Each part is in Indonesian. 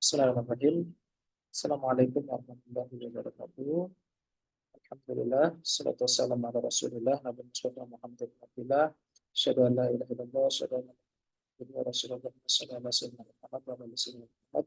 Bismillahirrahmanirrahim. Assalamualaikum warahmatullahi wabarakatuh. Alhamdulillah, salatu wassalamu ala Rasulillah, Nabi Muhammad bin Abdullah. Asyhadu an la ilaha illallah, asyhadu anna Muhammadan Rasulullah, sallallahu alaihi wasallam Muhammad wa ala alihi Muhammad.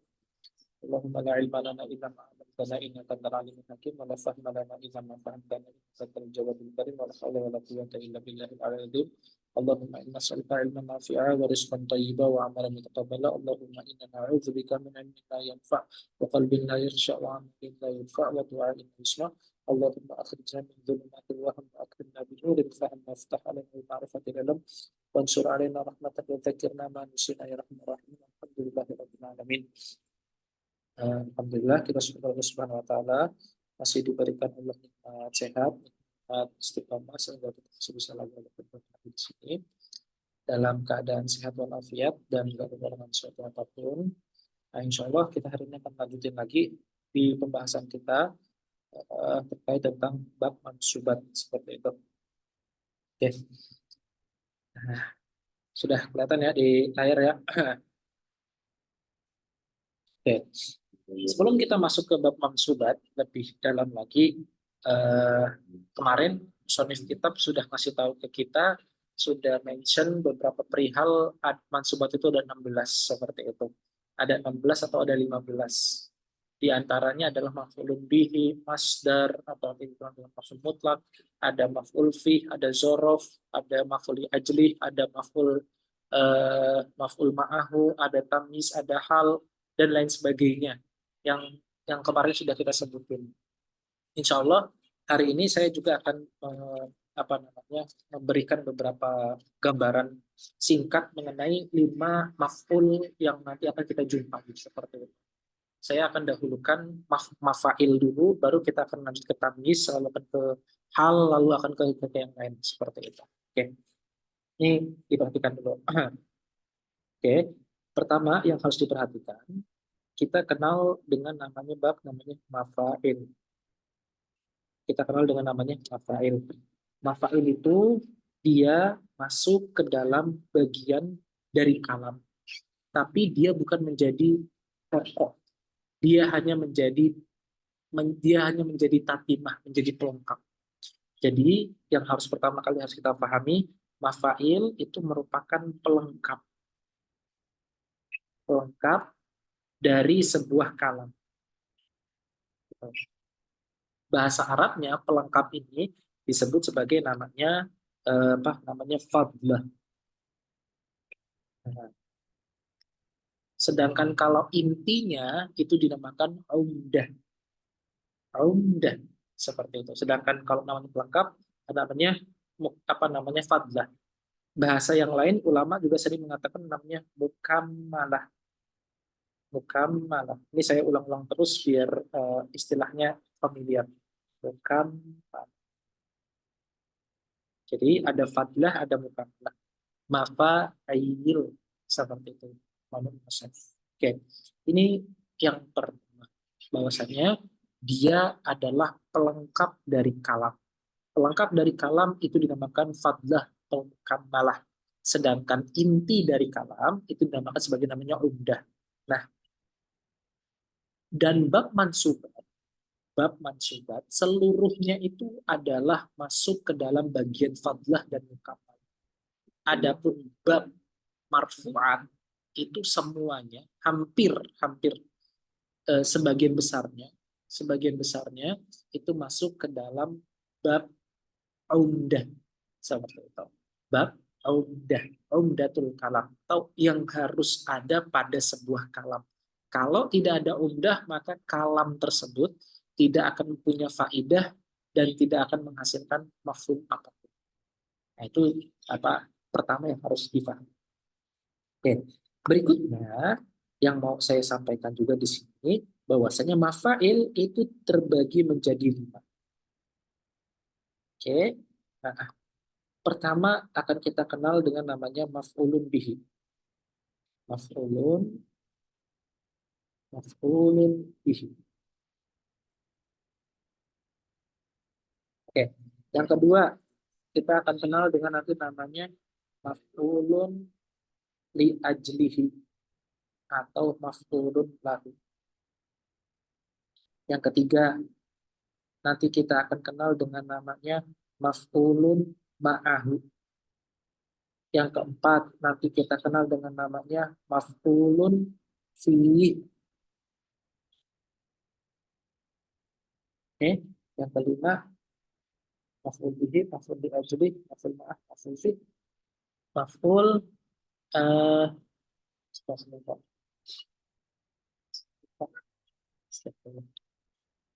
Allahumma la ilma lana illa ma 'allamtana innaka antal alimul hakim wa la fahma lana illa ma fahmtana innaka antal jawwadul karim wa la haula wa la quwwata illa billahil aliyyil azim. Allahumma inna nas'aluka ilman nafi'a wa rizqan thayyiban wa amalan mutaqabbala. Allahumma inna na'udzubika min ilmin la yanfa' wa qalbin la yakhsha' wa 'amalin la yanfa' wa du'a'in la yusma'. Allahumma akhrijna min dhulumatil wahm wa akrimna bi nuril fahm waftah 'alaina bi ma'rifatil ilm wansur 'alaina rahmataka wa dzakirna ma nusina ya rahman rahim. Alhamdulillahirabbil alamin. Alhamdulillah kita syukur Allah Subhanahu wa taala masih diberikan Allah nikmat sehat, nikmat istiqamah sehingga kita masih bisa lagi berada di sini dalam keadaan sehat walafiat dan tidak kekurangan suatu apapun. Nah, insya Allah kita hari ini akan lanjutin lagi di pembahasan kita terkait tentang bab mansubat seperti itu. Oke. Nah, sudah kelihatan ya di layar ya. Oke. Sebelum kita masuk ke bab mansubat lebih dalam lagi, kemarin sonif kitab sudah kasih tahu ke kita, sudah mention beberapa perihal mansubat itu ada 16 seperti itu. Ada 16 atau ada 15. Di antaranya adalah maf'ulun bihi, masdar atau maf'ul mutlak, ada maf'ul fi, ada zorof, ada maf'ul ajli, ada maf'ul ma'ahu, ada tamyiz, ada hal dan lain sebagainya yang kemarin sudah kita sebutin. Insya Allah hari ini saya juga akan memberikan beberapa gambaran singkat mengenai 5 maf'ul yang nanti akan kita jumpai seperti itu. Saya akan dahulukan mafail dulu, baru kita akan lanjut ke tamyiz, lalu akan ke hal, lalu akan ke yang lain seperti itu. Oke, ini diperhatikan dulu. Oke, pertama yang harus diperhatikan, kita kenal dengan namanya bab namanya mafail. Kita kenal dengan namanya mafail. Mafail itu dia masuk ke dalam bagian dari kalam, tapi dia bukan menjadi pokok. Dia hanya menjadi tatimah, menjadi pelengkap. Jadi yang harus pertama kali harus kita pahami, mafail itu merupakan pelengkap dari sebuah kalam. Bahasa Arabnya pelengkap ini disebut sebagai namanya fadlah. Sedangkan kalau intinya itu dinamakan umdah. Umdah seperti itu. Sedangkan kalau namanya pelengkap namanya fadlah. Bahasa yang lain ulama juga sering mengatakan namanya mukammalah. Mukammalah. Ini saya ulang-ulang terus biar istilahnya familiar. Mukammalah. Jadi ada fadlah, ada mukammalah. Mafail seperti itu. Oke, ini yang pertama. Bahwasanya dia adalah pelengkap dari kalam. Pelengkap dari kalam itu dinamakan fadlah atau mukammalah. Sedangkan inti dari kalam itu dinamakan sebagai namanya umdah. Nah, dan bab mansubat seluruhnya itu adalah masuk ke dalam bagian fadlah dan mukammalah. Adapun bab marfu'at itu semuanya hampir sebagian besarnya itu masuk ke dalam bab umdah seperti itu. Bab umdatul kalam atau yang harus ada pada sebuah kalam. Kalau tidak ada umdah, maka kalam tersebut tidak akan punya faidah dan tidak akan menghasilkan mafhum apapun. Nah, itu pertama yang harus dipahami. Oke, berikutnya yang mau saya sampaikan juga di sini bahwasanya mafail itu terbagi menjadi 5. Oke, nah, pertama akan kita kenal dengan namanya maf'ulun bihi. Maf'ulun bihi. Oke, yang kedua kita akan kenal dengan nanti namanya maf'ulun li ajlihi atau maf'ulun lahu. Yang ketiga, nanti kita akan kenal dengan namanya maf'ulun ma'ahu. Yang keempat, nanti kita kenal dengan namanya maf'ulun fihi. Oke, yang kelima, maf'ul bihi, maf'ul bi ajli, maf'ul ma'ah, maf'ul fi, maf'ul eh sebentar.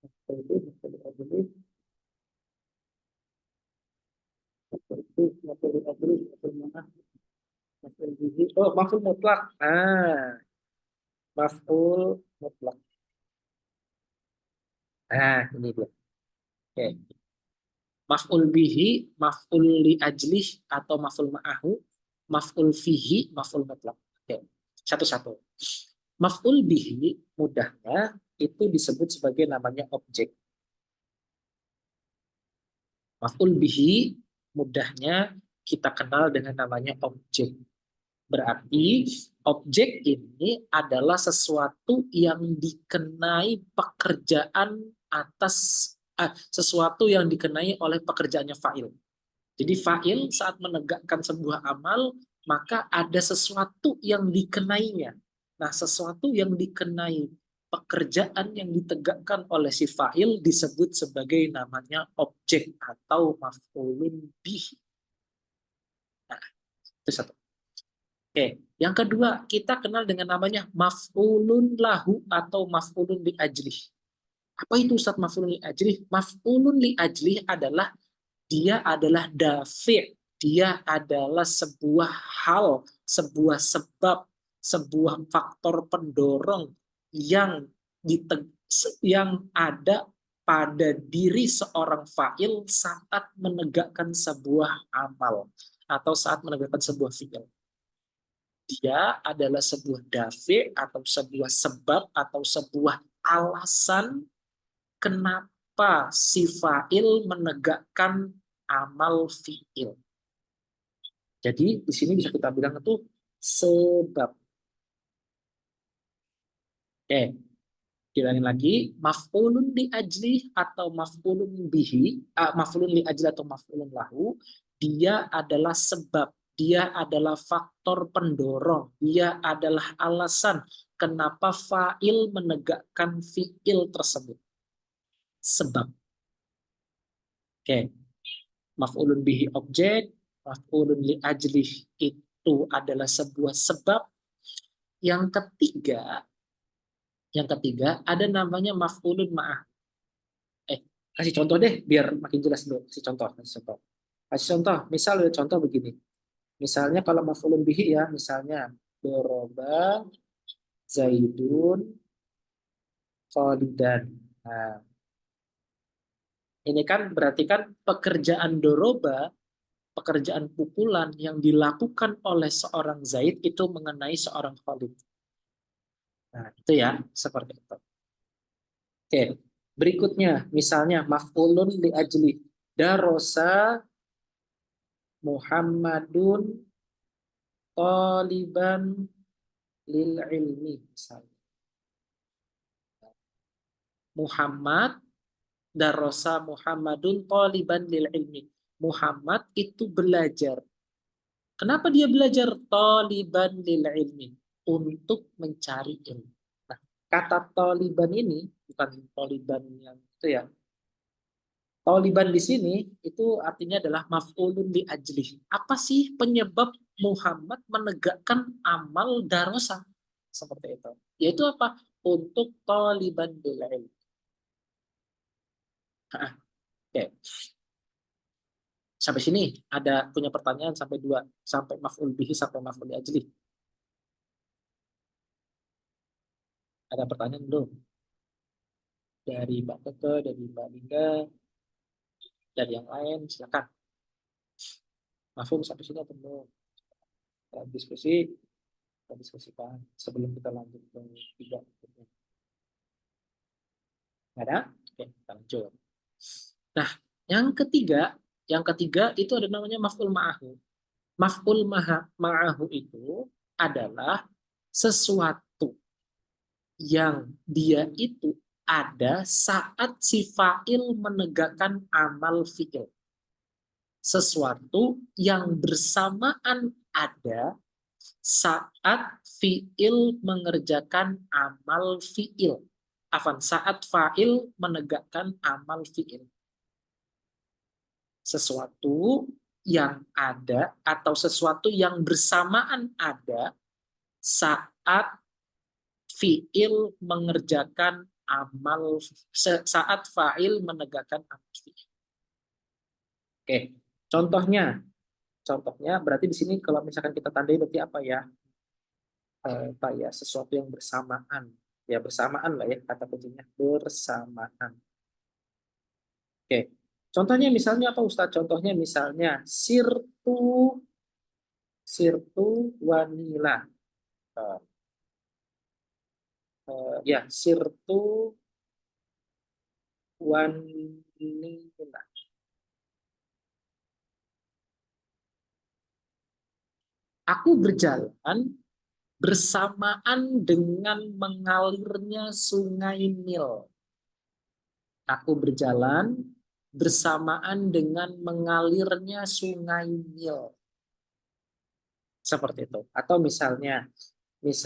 Maf'ul bi, maf'ul bi ajli, maf'ul fi, maf'ul bi ajli, maf'ul ma'ah, maf'ul bihi. Oh, maf'ul mutlak. Maf'ul mutlak. Ini dia. Oke. Maf'ul bihi, maf'ul li ajlih atau maf'ul ma'ahu, maf'ul fihi, maf'ul mutlak. Oke. Satu-satu. Maf'ul bihi mudahnya itu disebut sebagai namanya objek. Maf'ul bihi mudahnya kita kenal dengan namanya objek. Berarti objek ini adalah sesuatu yang dikenai pekerjaan atas sesuatu yang dikenai oleh pekerjaannya fa'il. Jadi fa'il saat menegakkan sebuah amal, maka ada sesuatu yang dikenainya. Nah, sesuatu yang dikenai pekerjaan yang ditegakkan oleh si fa'il disebut sebagai namanya objek atau maf'ulun bih. Nah, itu satu. Oke, yang kedua kita kenal dengan namanya maf'ulun lahu atau maf'ulun li ajlih. Apa itu Ustaz maf'ulun li ajlih? Maf'ulun li ajlih adalah dia adalah dafi', dia adalah sebuah hal, sebuah sebab, sebuah faktor pendorong yang yang ada pada diri seorang fa'il saat menegakkan sebuah amal atau saat menegakkan sebuah fi'il. Dia adalah sebuah dafi' atau sebuah sebab atau sebuah alasan kenapa si fa'il menegakkan amal fi'il. Jadi di sini bisa kita bilang itu sebab. Oke, bilangin lagi, maf'ulun li ajli atau maf'ulun bihi, maf'ulun li ajli atau maf'ulun lahu, dia adalah sebab, dia adalah faktor pendorong, dia adalah alasan kenapa fa'il menegakkan fi'il tersebut. Sebab. Oke, maf'ulun bihi objek, maf'ulun li ajlih itu adalah sebuah sebab. Yang ketiga ada namanya maf'ulun ma'ah. Kasih contoh deh biar makin jelas dulu. Kasih contoh, Kasih contoh. Misal contoh begini. Misalnya kalau maf'ulun bihi ya, misalnya doroba Zaidun Khalidan. Nah, ini kan berarti kan pekerjaan doroba, pekerjaan pukulan yang dilakukan oleh seorang Zaid itu mengenai seorang Khalid. Nah, itu ya, seperti itu. Oke, berikutnya misalnya maf'ulun li ajli darosa Muhammadun taliban lil ilmi misalnya. Muhammad darosa Muhammadun taliban lil ilmi. Muhammad itu belajar. Kenapa dia belajar taliban lil ilmi? Untuk mencari ilmu. Nah, kata taliban ini bukan taliban yang itu ya. Taliban di sini itu artinya adalah maf'ulun li ajlih. Apa sih penyebab Muhammad menegakkan amal darosa? Seperti itu. Yaitu apa? Untuk taliban bil ilm. Oke. Sampai sini ada punya pertanyaan sampai dua, sampai maf'ul bihi sampai maf'ul li ajlih. Ada pertanyaan belum? Dari Mbak Keke, dari Mbak Linda, dari yang lain, silakan. Mafhum sampai sini atau belum? Diskusi, kita diskusikan sebelum kita lanjut ke tiga. Ada? Oke, kita lanjut. Nah, yang ketiga itu ada namanya maf'ul ma'ahu. Maf'ul ma'ahu itu adalah sesuatu yang dia itu ada saat si fa'il menegakkan amal fi'il. Sesuatu yang bersamaan ada saat fi'il mengerjakan amal fi'il. Saat fa'il menegakkan amal fi'il. Sesuatu yang ada atau sesuatu yang bersamaan ada saat fi'il mengerjakan amal, saat fa'il menegakkan amal fi'il. Oke, contohnya berarti di sini kalau misalkan kita tandai berarti apa ya? Apa ya? Sesuatu yang bersamaan. Ya bersamaan lah ya kata kuncinya, bersamaan. Oke. Contohnya misalnya apa Ustadz? Contohnya misalnya sirtu wanila. Eh, ya, sirtu wanila. Aku berjalan bersamaan dengan mengalirnya sungai Nil. Aku berjalan bersamaan dengan mengalirnya sungai Nil. Seperti itu. Atau misalnya, eh,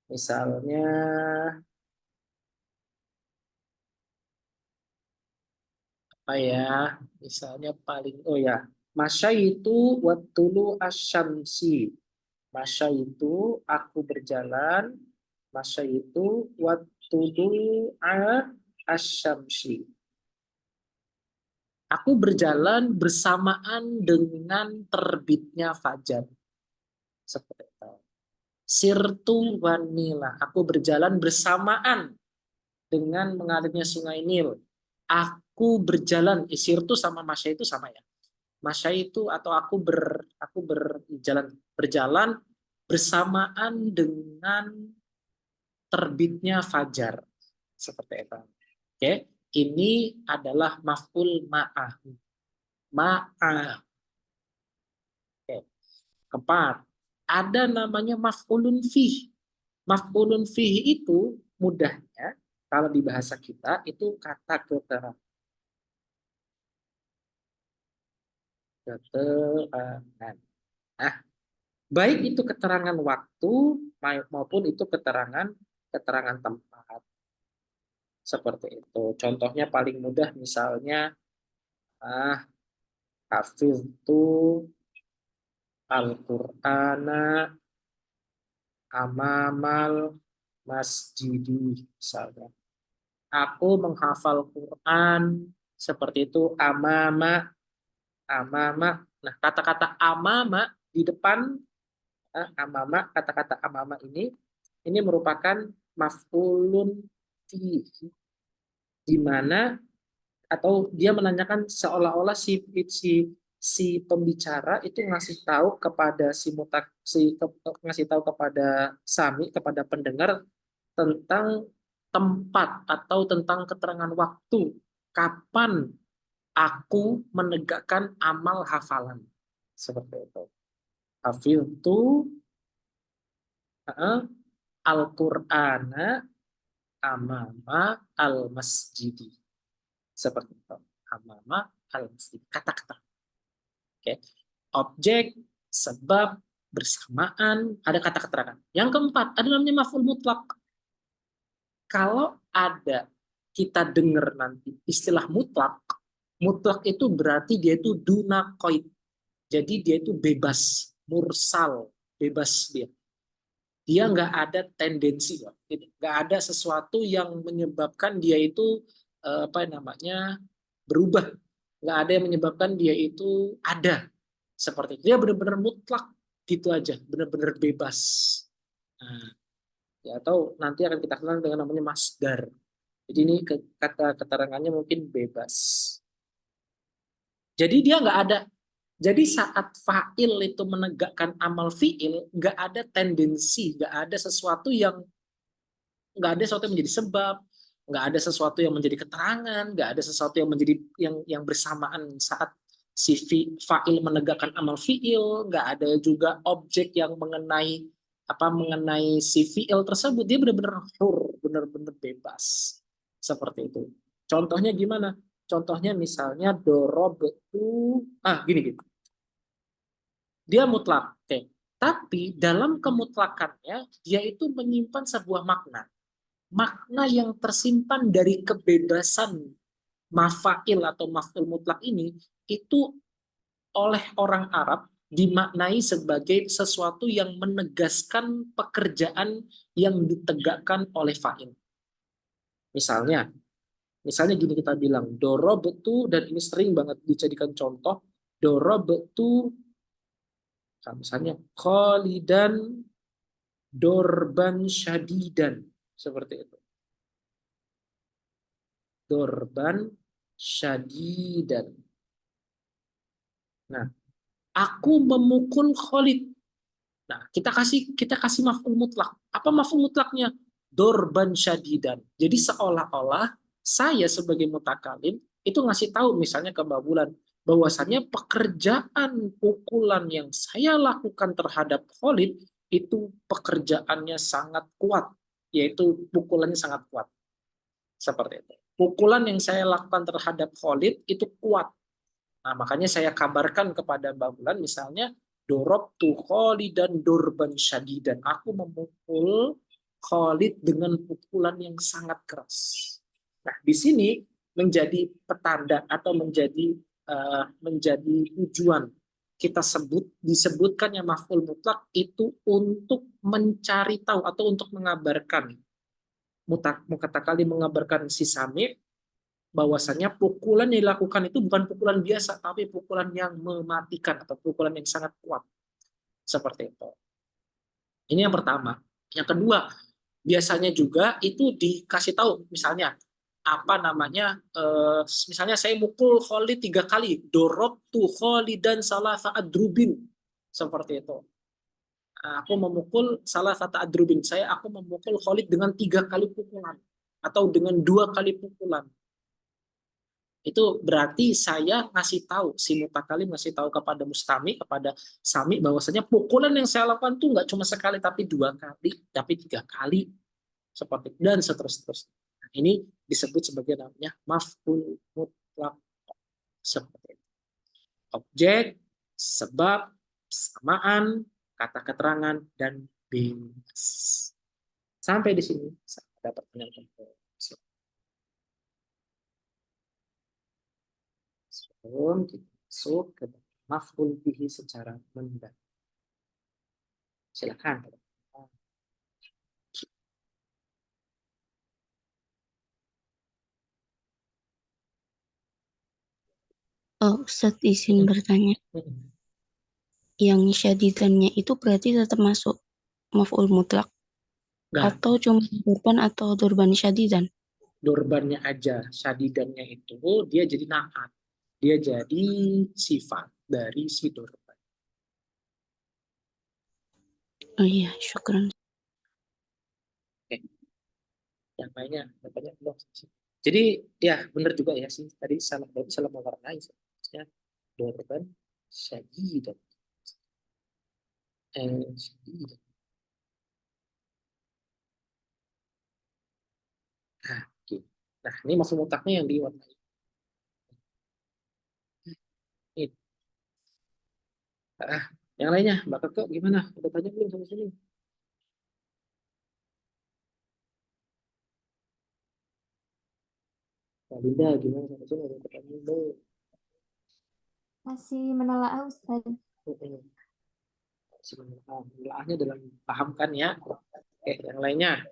misalnya apa ya? Misalnya oh ya, Masya itu watulu asyamsi. Masya itu aku berjalan. Masya itu watulu asyamsi. Aku berjalan bersamaan dengan terbitnya fajar. Seperti itu. Sirtu wanila. Aku berjalan bersamaan dengan mengalirnya sungai Nil. Aku berjalan, sirtu sama masya itu sama ya. Masya itu atau aku berjalan bersamaan dengan terbitnya fajar. Seperti itu. Oke, ini adalah maf'ul ma'ah. Ma'ah. Oke. Keempat, ada namanya maf'ulun fih. Maf'ulun fih itu mudahnya kalau di bahasa kita itu kata keterangan. Keterangan. Nah, baik itu keterangan waktu maupun itu keterangan tempat. Seperti itu. Contohnya paling mudah misalnya hafiztu al-Qur'ana amamal masjidi misalnya. Aku menghafal Quran seperti itu amama. Nah, kata-kata amama di depan amama, kata-kata amama ini merupakan maf'ulun fi, di mana atau dia menanyakan seolah-olah si pembicara itu ngasih tahu kepada ngasih tahu kepada sami, kepada pendengar tentang tempat atau tentang keterangan waktu kapan aku menegakkan amal hafalan. Seperti itu. Hafiltu al-Qur'ana amama al-masjidi. Seperti itu. Amama al-masjid. Kata-kata. Oke. Objek, sebab, bersamaan, ada kata keterangan. Yang keempat, ada namanya maf'ul mutlak. Kalau ada kita dengar nanti istilah mutlak, mutlak itu berarti dia itu duna qaid. Jadi dia itu bebas, mursal, bebas dia. Dia nggak ada tendensi, nggak ada sesuatu yang menyebabkan dia itu apa namanya berubah, nggak ada yang menyebabkan dia itu ada seperti itu. Dia benar-benar mutlak gitu aja, benar-benar bebas. Nah, ya, atau nanti akan kita kenal dengan namanya masdar. Jadi ini kata keterangannya mungkin bebas. Jadi dia nggak ada. Jadi saat fa'il itu menegakkan amal fi'il, nggak ada tendensi, nggak ada sesuatu yang menjadi sebab, nggak ada sesuatu yang menjadi keterangan, nggak ada sesuatu yang menjadi yang bersamaan saat fa'il menegakkan amal fi'il, nggak ada juga objek yang mengenai mengenai si fiil tersebut, dia benar-benar hur, benar-benar bebas. Seperti itu. Contohnya gimana? Contohnya misalnya dorobetu, gini gitu. Dia mutlak. Oke. Tapi dalam kemutlakannya, dia itu menyimpan sebuah makna. Makna yang tersimpan dari kebebasan mafail atau maf'ul mutlak ini, itu oleh orang Arab dimaknai sebagai sesuatu yang menegaskan pekerjaan yang ditegakkan oleh fa'il. Misalnya, gini kita bilang, dorobetu, dan ini sering banget dijadikan contoh, dorobetu, misalnya, kholidan dorban syadidan, seperti itu. Dorban syadidan. Nah, aku memukul Khalid. Nah, kita kasih maf'ul mutlak. Apa maf'ul mutlaknya? Dorban syadidan. Jadi seolah-olah saya sebagai mutakalim itu ngasih tahu misalnya ke Mbak Bulan bahwasannya pekerjaan pukulan yang saya lakukan terhadap Khalid itu pekerjaannya sangat kuat, yaitu pukulannya sangat kuat. Seperti itu. Pukulan yang saya lakukan terhadap Khalid itu kuat. Nah, makanya saya kabarkan kepada Mbak Bulan misalnya Dorobtu Khalidan Durban Syadidan. Aku memukul Khalid dengan pukulan yang sangat keras. Nah, di sini menjadi petanda atau menjadi tujuan kita disebutkannya maf'ul mutlak itu untuk mencari tahu atau untuk mengabarkan mutakali mengabarkan si sami bahwasannya pukulan yang dilakukan itu bukan pukulan biasa, tapi pukulan yang mematikan atau pukulan yang sangat kuat. Seperti itu. Ini yang pertama. Yang kedua, biasanya juga itu dikasih tahu, misalnya misalnya saya mukul Khalid 3 kali, dorob tu Khalidan salah saat drubin, seperti itu. Aku memukul salah satu adrubin, aku memukul Khalid dengan 3 kali pukulan atau dengan 2 kali pukulan. Itu berarti saya ngasih tahu, si mutakalim ngasih tahu kepada mustami, kepada sami, bahwasanya pukulan yang saya lakukan tuh nggak cuma sekali tapi 2 kali, tapi 3 kali, seperti itu, dan seterusnya. Nah, ini disebut sebagai namanya maf'ul mutlak, seperti itu. Objek, sebab, samaan, kata keterangan, dan bebas. Sampai di sini saya dapat pertanyaan. Sebelum kita masuk ke maf'ul bihi secara mendalam. Silakan. Ustadz izin bertanya. Yang syadidannya itu berarti tetap masuk maf'ul mutlak? Enggak, Atau cuma durban atau durban syadidan? durbannya aja. Syadidannya itu dia jadi naat. Dia jadi sifat dari si durban. Oh iya, syukran. Oke. Yang lainnya, belum. Jadi ya benar juga ya sih. Tadi salah mewarnai. Maksudnya durban syadidan. Syadidan. Nah, gitu. Nah, ini maksud mutaknya yang diwarnai. Ini. Yang lainnya, Mbak Keke gimana? Udah tanya belum sampai sini? Mbak Linda gimana sampai sini? Udah ketemu belum? Masih menelaah Ustaz. Menelaahnya dalam paham kan ya? Oke, yang lainnya.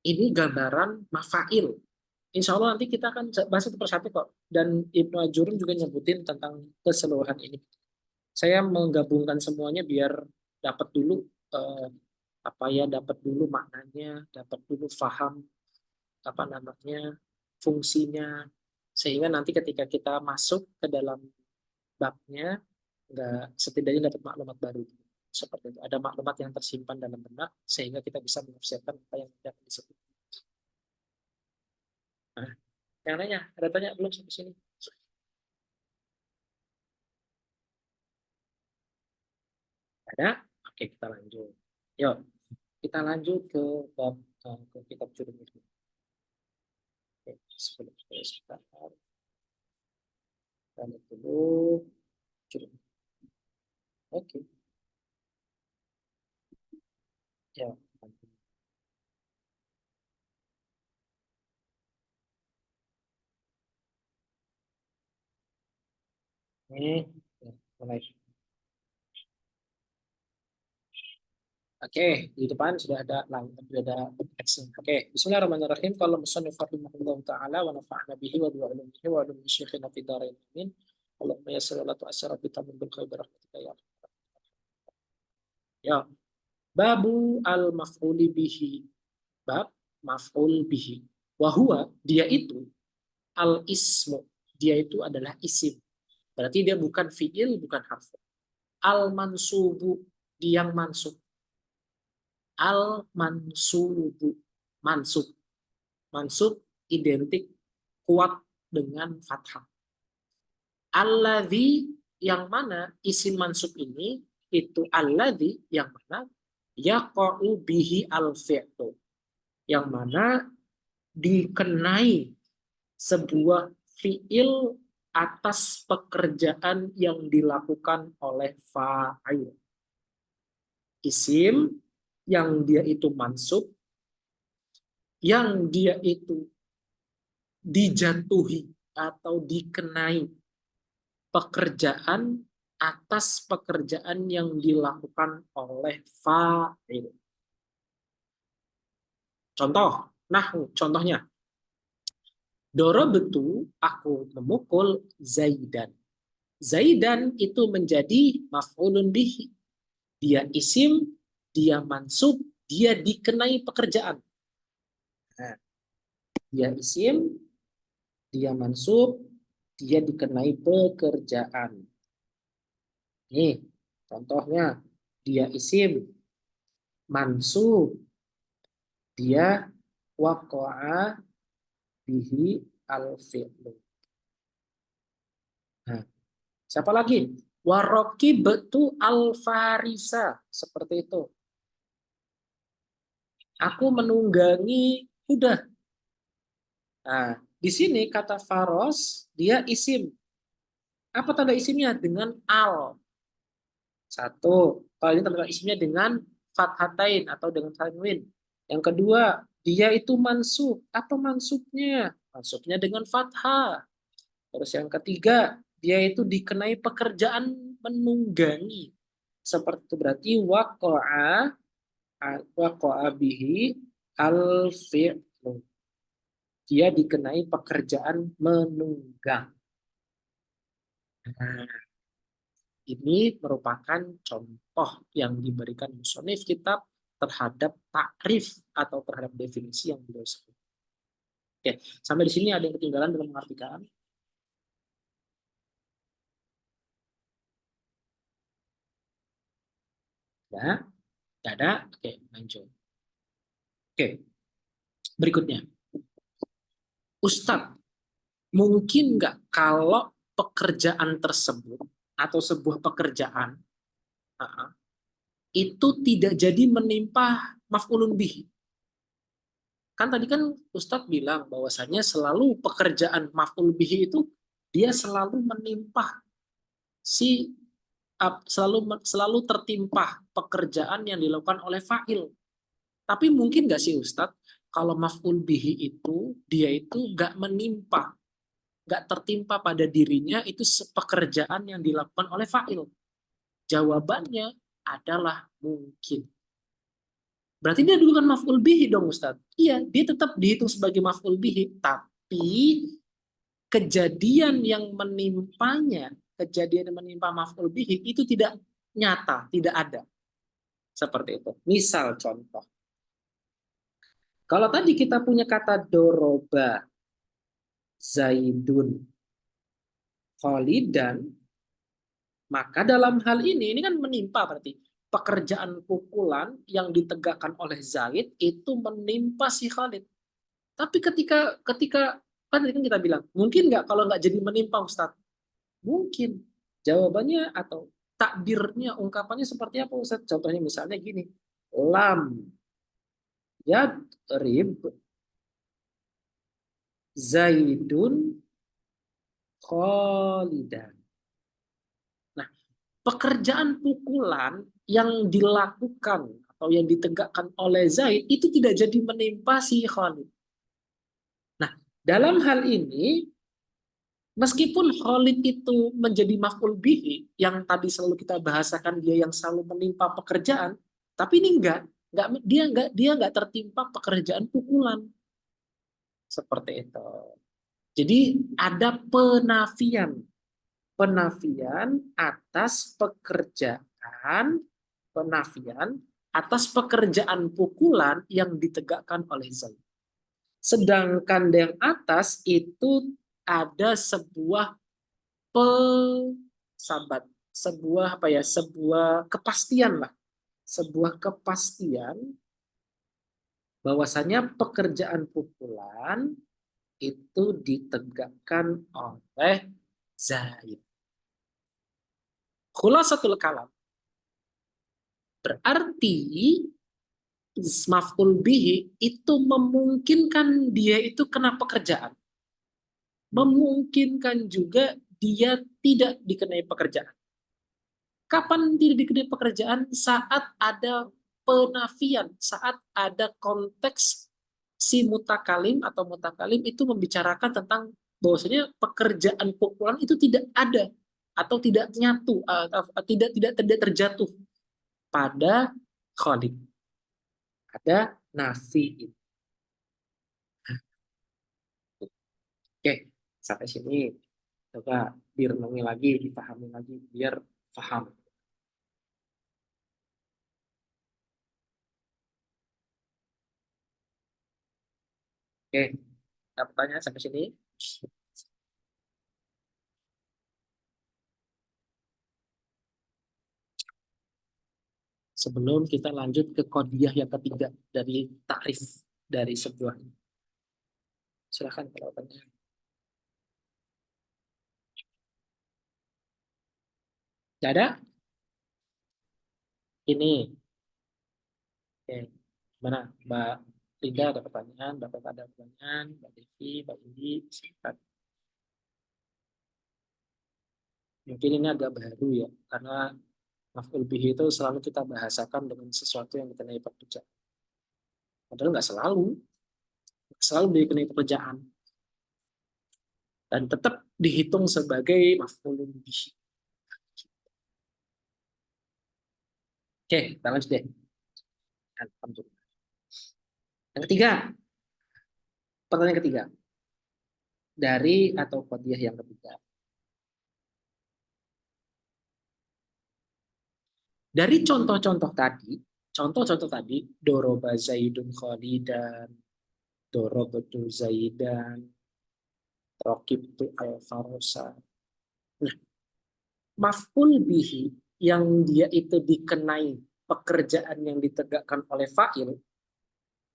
Ini gambaran mafail. Insya Allah nanti kita akan bahas satu persatu kok. Dan Ibnu Ajurum juga nyebutin tentang keseluruhan ini. Saya menggabungkan semuanya biar dapat dulu eh, dapat dulu maknanya, dapat dulu paham fungsinya, sehingga nanti ketika kita masuk ke dalam babnya nggak setidaknya dapat maklumat baru, seperti itu, ada maklumat yang tersimpan dalam benak sehingga kita bisa menafsirkan apa yang tidak disebut. Nah, Yang nanya, ada tanya belum sampai sini? Ada? Oke, kita lanjut. Yuk, kita lanjut ke bab ke kitab Jurumil. Oke, sebelum sebentar. Kita lihat dulu Jurumil. Oke. Ya. Ini ya, mulai. Oke, di depan sudah ada teksnya. Oke, bismillahirrahmanirrahim. Qala musannif rahimahullahu taala wa nafa'na bihi wa bi ulumihi wa ulumi syekhina fid dharain amin. Allahumma yassir wa la tu'assir bi tamamil khair bi rahmatika ya arhamar rahimin. Ya, babu al maf'uli bihi. Bab maf'ul bihi. Wa huwa, dia itu al ismu. Dia itu adalah isim. Berarti dia bukan fi'il, bukan harf. Al mansubu, dia yang mansub. Al mansubu, mansub. Mansub identik kuat dengan fathah. Alladzi, yang mana isim mansub ini itu alladzi, yang mana yaqa'u bihi al fi'lu, yang mana dikenai sebuah fi'il atas pekerjaan yang dilakukan oleh fa'il. Isim yang dia itu mansub, yang dia itu dijatuhi atau dikenai pekerjaan atas pekerjaan yang dilakukan oleh fa'il. Contoh, contohnya. Dorobetu, aku memukul Zaidan. Zaidan itu menjadi maf'ulun bihi. Dia isim, dia mansub, dia dikenai pekerjaan. Nah, dia isim, dia mansub, dia dikenai pekerjaan. Nih, contohnya, dia isim, mansub, dia waqa'a bihi al-fi'lu. Nah, siapa lagi? Waraqibtu al-farisa, seperti itu. Aku menunggangi kuda. Nah, di sini kata faros dia isim. Apa tanda isimnya? Dengan al. Satu, kalau ini tanda isimnya dengan fathatain atau dengan tanwin. Yang kedua, dia itu mansub. Apa mansubnya? Mansubnya dengan fathah. Terus yang ketiga, dia itu dikenai pekerjaan menunggangi. Seperti itu berarti waqa'a bihi al-fi'lu. Dia dikenai pekerjaan menunggang. Nah, ini merupakan contoh yang diberikan musonif kitab terhadap takrif atau terhadap definisi yang beliau sebut. Oke, sampai di sini ada yang ketinggalan dalam mengartikan. Ya, tidak ada. Oke, lanjut. Oke, berikutnya. Ustadz, mungkin nggak kalau pekerjaan tersebut atau sebuah pekerjaan itu tidak jadi menimpa maf'ulun bihi? Kan tadi kan Ustadz bilang bahwasanya selalu pekerjaan maf'ul bihi itu dia selalu menimpa selalu tertimpa pekerjaan yang dilakukan oleh fa'il. Tapi mungkin nggak sih Ustadz kalau maf'ul bihi itu dia itu nggak menimpa, nggak tertimpa pada dirinya itu pekerjaan yang dilakukan oleh fa'il? Jawabannya adalah mungkin. Berarti dia dulu kan maf'ul bihi dong Ustadz. Iya, dia tetap dihitung sebagai maf'ul bihi, tapi kejadian yang menimpanya, kejadian yang menimpa maf'ul bihi itu tidak nyata, tidak ada. Seperti itu. Misal contoh. Kalau tadi kita punya kata doroba, Zaidun, Khalidan, maka dalam hal ini kan menimpa berarti pekerjaan pukulan yang ditegakkan oleh Zaid itu menimpa si Khalid. Tapi ketika Kan tadi kan kita bilang, mungkin nggak kalau nggak jadi menimpa Ustadz? Mungkin. Jawabannya atau takdirnya, ungkapannya seperti apa Ustadz? Contohnya misalnya gini, lam yadrib Zaidun Khalidan. Nah, pekerjaan pukulan yang dilakukan atau yang ditegakkan oleh Zaid itu tidak jadi menimpa si Khalid. Nah, dalam hal ini meskipun Khalid itu menjadi maf'ul bihi yang tadi selalu kita bahasakan dia yang selalu menimpa pekerjaan, tapi ini enggak tertimpa pekerjaan pukulan seperti itu. Jadi ada penafian atas pekerjaan pukulan yang ditegakkan oleh Zaid. Sedangkan yang atas itu ada sebuah sabat, sebuah kepastian lah, sebuah kepastian bahwasanya pekerjaan pukulan itu ditegakkan oleh Zaid. Khulasatul kalam berarti maf'ul bihi itu memungkinkan dia itu kena pekerjaan. Memungkinkan juga dia tidak dikenai pekerjaan. Kapan tidak dikenai pekerjaan? Saat ada penafian, saat ada konteks si mutakalim atau mutakalim itu membicarakan tentang bahwasanya pekerjaan pukulan itu tidak ada atau tidak nyatu atau tidak terjatuh pada Khalid. Ada nafi. Oke, sampai sini coba direnungi lagi, dipahami lagi biar paham. Oke, ada pertanyaan sampai sini? Sebelum kita lanjut ke qadiyah yang ketiga dari takrif dari sebuah. Silakan kalau tanya. Tidak ada? Ini. Oke. Mana Mbak Linda ada pertanyaan, Bapak ada pertanyaan, Mbak Devi, Mbak Indi, silakan. Mungkin ini agak baru ya, karena maf'ul bihi itu selalu kita bahasakan dengan sesuatu yang dikenai pekerjaan. Padahal nggak selalu dikenai pekerjaan. Dan tetap dihitung sebagai maf'ulun bihi. Oke, kita lanjut deh. Alhamdulillah. Yang ketiga, pertanyaan ketiga. Dari atau qadiyah yang ketiga. Dari contoh-contoh tadi, doroba Zaidun Khalidan, dorobatu Zaidan, rokibtu al-farosa. Nah, maf'ul bihi yang dia itu dikenai pekerjaan yang ditegakkan oleh fa'il,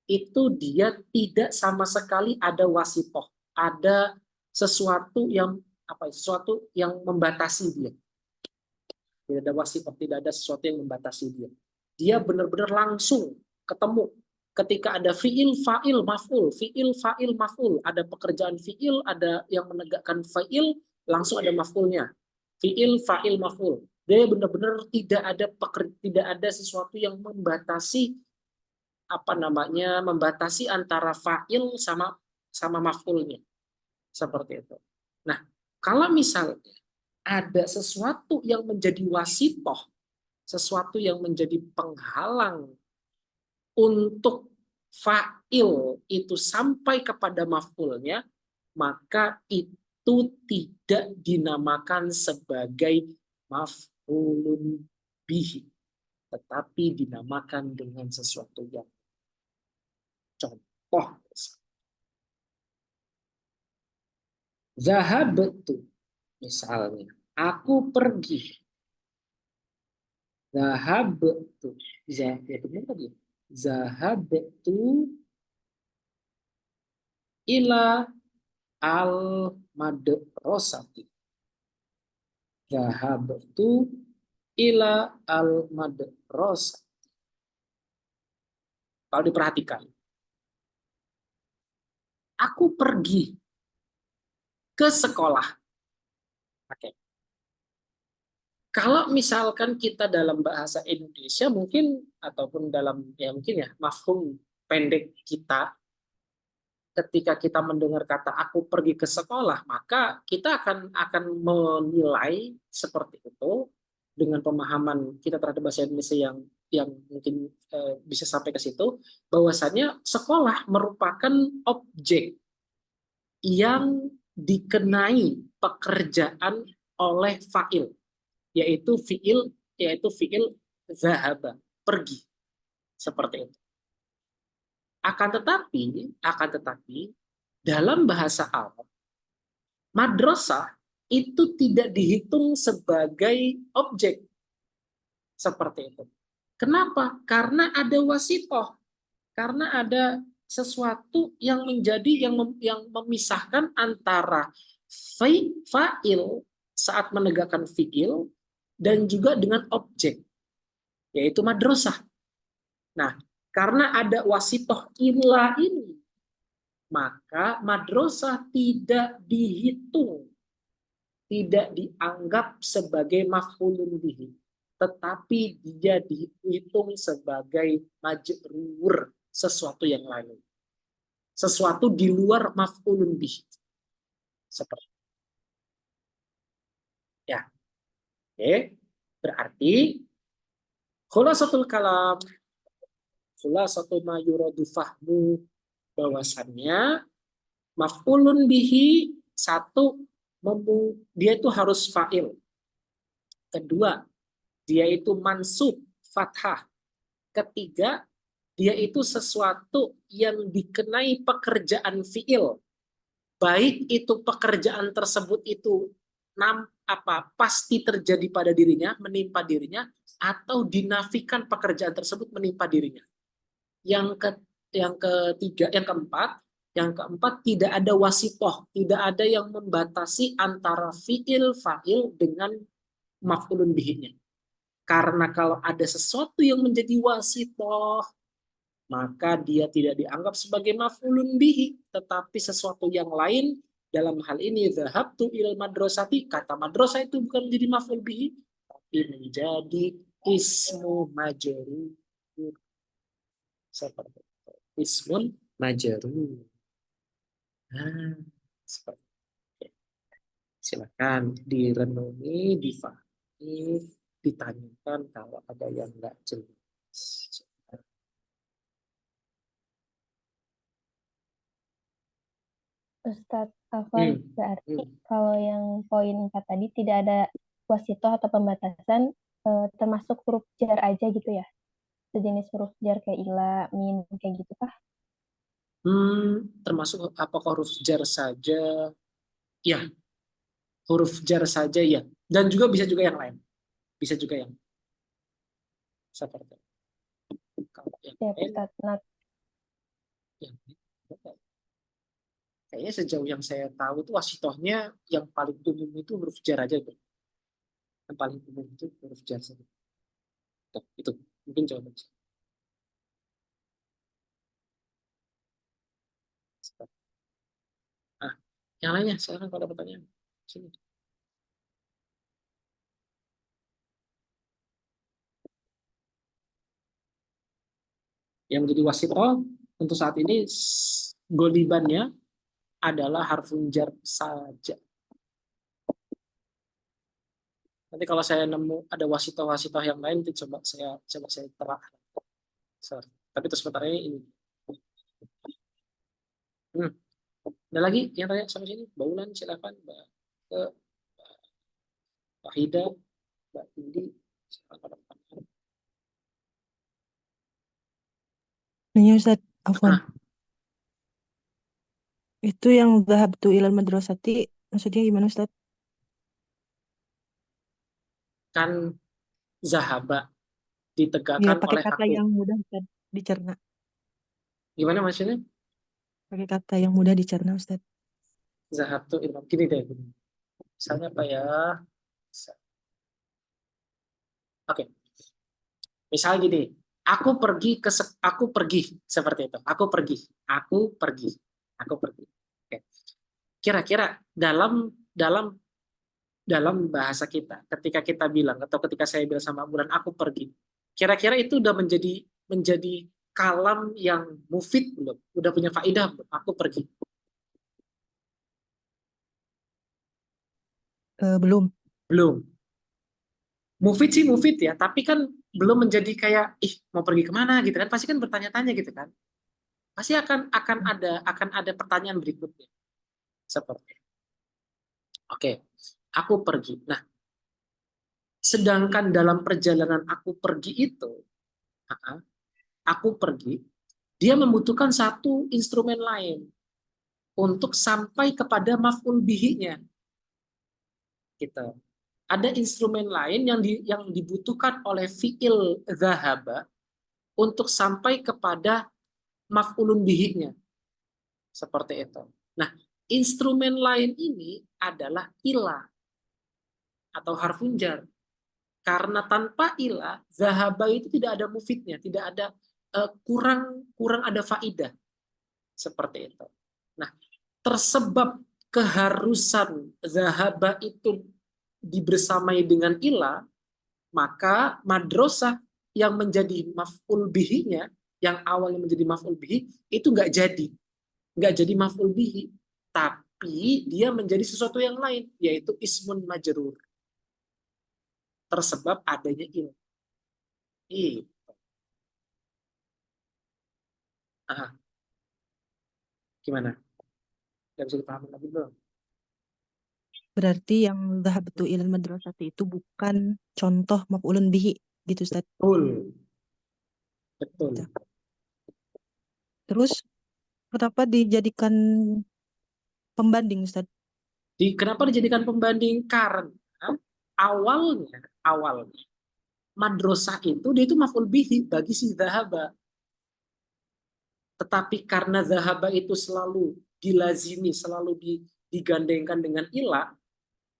itu dia tidak sama sekali ada wasipoh, ada sesuatu yang sesuatu yang membatasi dia. Tidak ada wasipoh, tidak ada sesuatu yang membatasi dia. Dia benar-benar langsung ketemu. Ketika ada fi'il, fa'il, maf'ul, fi'il, fa'il, maf'ul. Ada pekerjaan fi'il, ada yang menegakkan fa'il, langsung ada maf'ulnya. Fi'il, fa'il, maf'ul. Dia benar-benar tidak ada sesuatu yang membatasi membatasi antara fa'il sama maf'ulnya. Seperti itu. Nah, kalau misalnya ada sesuatu yang menjadi wasitoh, sesuatu yang menjadi penghalang untuk fa'il itu sampai kepada maf'ulnya, maka itu tidak dinamakan sebagai maf'ulun bihi, tetapi dinamakan dengan sesuatu yang contoh. Zahabtu, misalnya, aku pergi. Zahabtu, zahabtu ila al-madrasati. Dhahabtu ila al-madrasah. Kalau diperhatikan, aku pergi ke sekolah. Oke. Kalau misalkan kita dalam bahasa Indonesia mungkin ataupun dalam ya mungkin ya mafhum pendek kita ketika kita mendengar kata aku pergi ke sekolah, maka kita akan menilai seperti itu dengan pemahaman kita terhadap bahasa Indonesia yang mungkin bisa sampai ke situ, bahwasanya sekolah merupakan objek yang dikenai pekerjaan oleh fa'il, yaitu fi'il zahaba, pergi, seperti itu. Akan tetapi dalam bahasa Arab, madrasah itu tidak dihitung sebagai objek seperti itu. Kenapa? Karena ada wasitoh, karena ada sesuatu yang menjadi yang memisahkan antara fa'il saat menegakkan fi'il dan juga dengan objek, yaitu madrasah. Nah, karena ada wasitoh illa ini, maka madrasah tidak dihitung, tidak dianggap sebagai maf'ulun bihi, tetapi dia dihitung sebagai majrur, sesuatu yang lain, sesuatu di luar maf'ulun bihi. Seperti ya. Oke, berarti khulasatul kalam, khulasatul ma yuradu fahmu, bahwasannya maf'ulun bihi, satu, dia itu harus fa'il. Kedua, dia itu mansub fathah. Ketiga, dia itu sesuatu yang dikenai pekerjaan fi'il. Baik itu pekerjaan tersebut itu pasti terjadi pada dirinya, menimpa dirinya, atau dinafikan pekerjaan tersebut menimpa dirinya. Yang keempat, tidak ada wasitoh, tidak ada yang membatasi antara fi'il fa'il dengan maf'ulun bihinya. Karena kalau ada sesuatu yang menjadi wasitoh, maka dia tidak dianggap sebagai maf'ulun bihi, tetapi sesuatu yang lain. Dalam hal ini dhahabtu ilal madrasati, kata madrasah itu bukan menjadi maf'ul bihi, tapi menjadi ismu majrur. Seperti itu. Ismun majrur. Nah, seperti itu. Silakan direnungi, difahami, ditanyakan kalau ada yang nggak jelas. Ustadz Afwan, berarti kalau yang poin 4 tadi tidak ada wasitoh atau pembatasan, termasuk huruf jar aja gitu ya? Sejenis huruf jar kayak ila, min, kayak gitu kah? Termasuk apakah huruf jar saja? Ya, huruf jar saja ya. Dan juga bisa juga yang lain. Bisa juga yang seperti kalau yang Ya, lain, Ustadz. Nah, yang kayaknya sejauh yang saya tahu itu wasitohnya yang paling umum itu huruf jar aja. Yang paling umum itu huruf jar saja. Tuh, itu mungkin jawaban saya. Ah, yang lainnya sekarang kalau ada pertanyaan. Sini. Yang menjadi wasitoh untuk saat ini golibannya adalah harfun jar saja. Nanti kalau saya nemu ada wasitoh-wasitoh yang lain, nanti coba saya telah. Tapi itu sebentar ini. Ada lagi yang tanya sama sini? Mbak Ulan, silakan. Mbak Hida, Mbak Indi, silakan. Nanya Ustaz Afwan. Nah, Itu yang dhahabtu ilal madrasati, maksudnya gimana Ustaz? kan zahaba Ya, ditegakkan pakai oleh kata aku. yang mudah Ustaz dicerna. Gimana maksudnya? Pakai kata yang mudah dicerna Ustaz. Zahabtu ilman. Gini deh. Gini. Misalnya apa ya? Oke. Misal gini. Aku pergi seperti itu. Aku pergi. Aku pergi. Aku pergi. Oke. Kira-kira dalam dalam bahasa kita, ketika kita bilang atau ketika saya bilang sama bulan aku pergi, kira-kira itu udah menjadi kalam yang mufid belum? Udah punya faidah belum? Aku pergi. Belum. Belum. Mufid sih mufid ya, tapi kan belum menjadi kayak mau pergi kemana gitu kan? Pasti kan bertanya-tanya gitu kan? Pasti akan ada pertanyaan berikutnya seperti oke, aku pergi. Nah, sedangkan dalam perjalanan aku pergi itu, aku pergi, dia membutuhkan satu instrumen lain untuk sampai kepada maf'ul bihi-nya. Gitu. Ada instrumen lain yang dibutuhkan oleh fi'il zahaba untuk sampai kepada maf'ulun bihi-nya. Seperti itu. Nah, instrumen lain ini adalah ilah atau harfun jar. Karena tanpa ilah, zahaba itu tidak ada mufidnya, tidak ada kurang ada faidah. Seperti itu. Nah, tersebab keharusan zahaba itu dibersamai dengan ilah, maka madrasah yang menjadi maf'ul bihi-nya, yang awalnya menjadi maf'ul bihi, itu nggak jadi maf'ul bihi, tapi dia menjadi sesuatu yang lain, yaitu ismun majrur, tersebab adanya ilah. Ah, gimana? Gak bisa dipahami lagi belum? Berarti yang dhahabtu ilal madrasati itu bukan contoh maf'ulun bihi gitu Ustaz. Betul, betul. Gitu. Terus kenapa dijadikan pembanding Ustaz? Kenapa dijadikan pembanding? Karena awalnya madrasah itu dia itu maf'ul bihi bagi si zahaba. Tetapi karena zahaba itu selalu dilazimi, selalu digandengkan dengan ilah,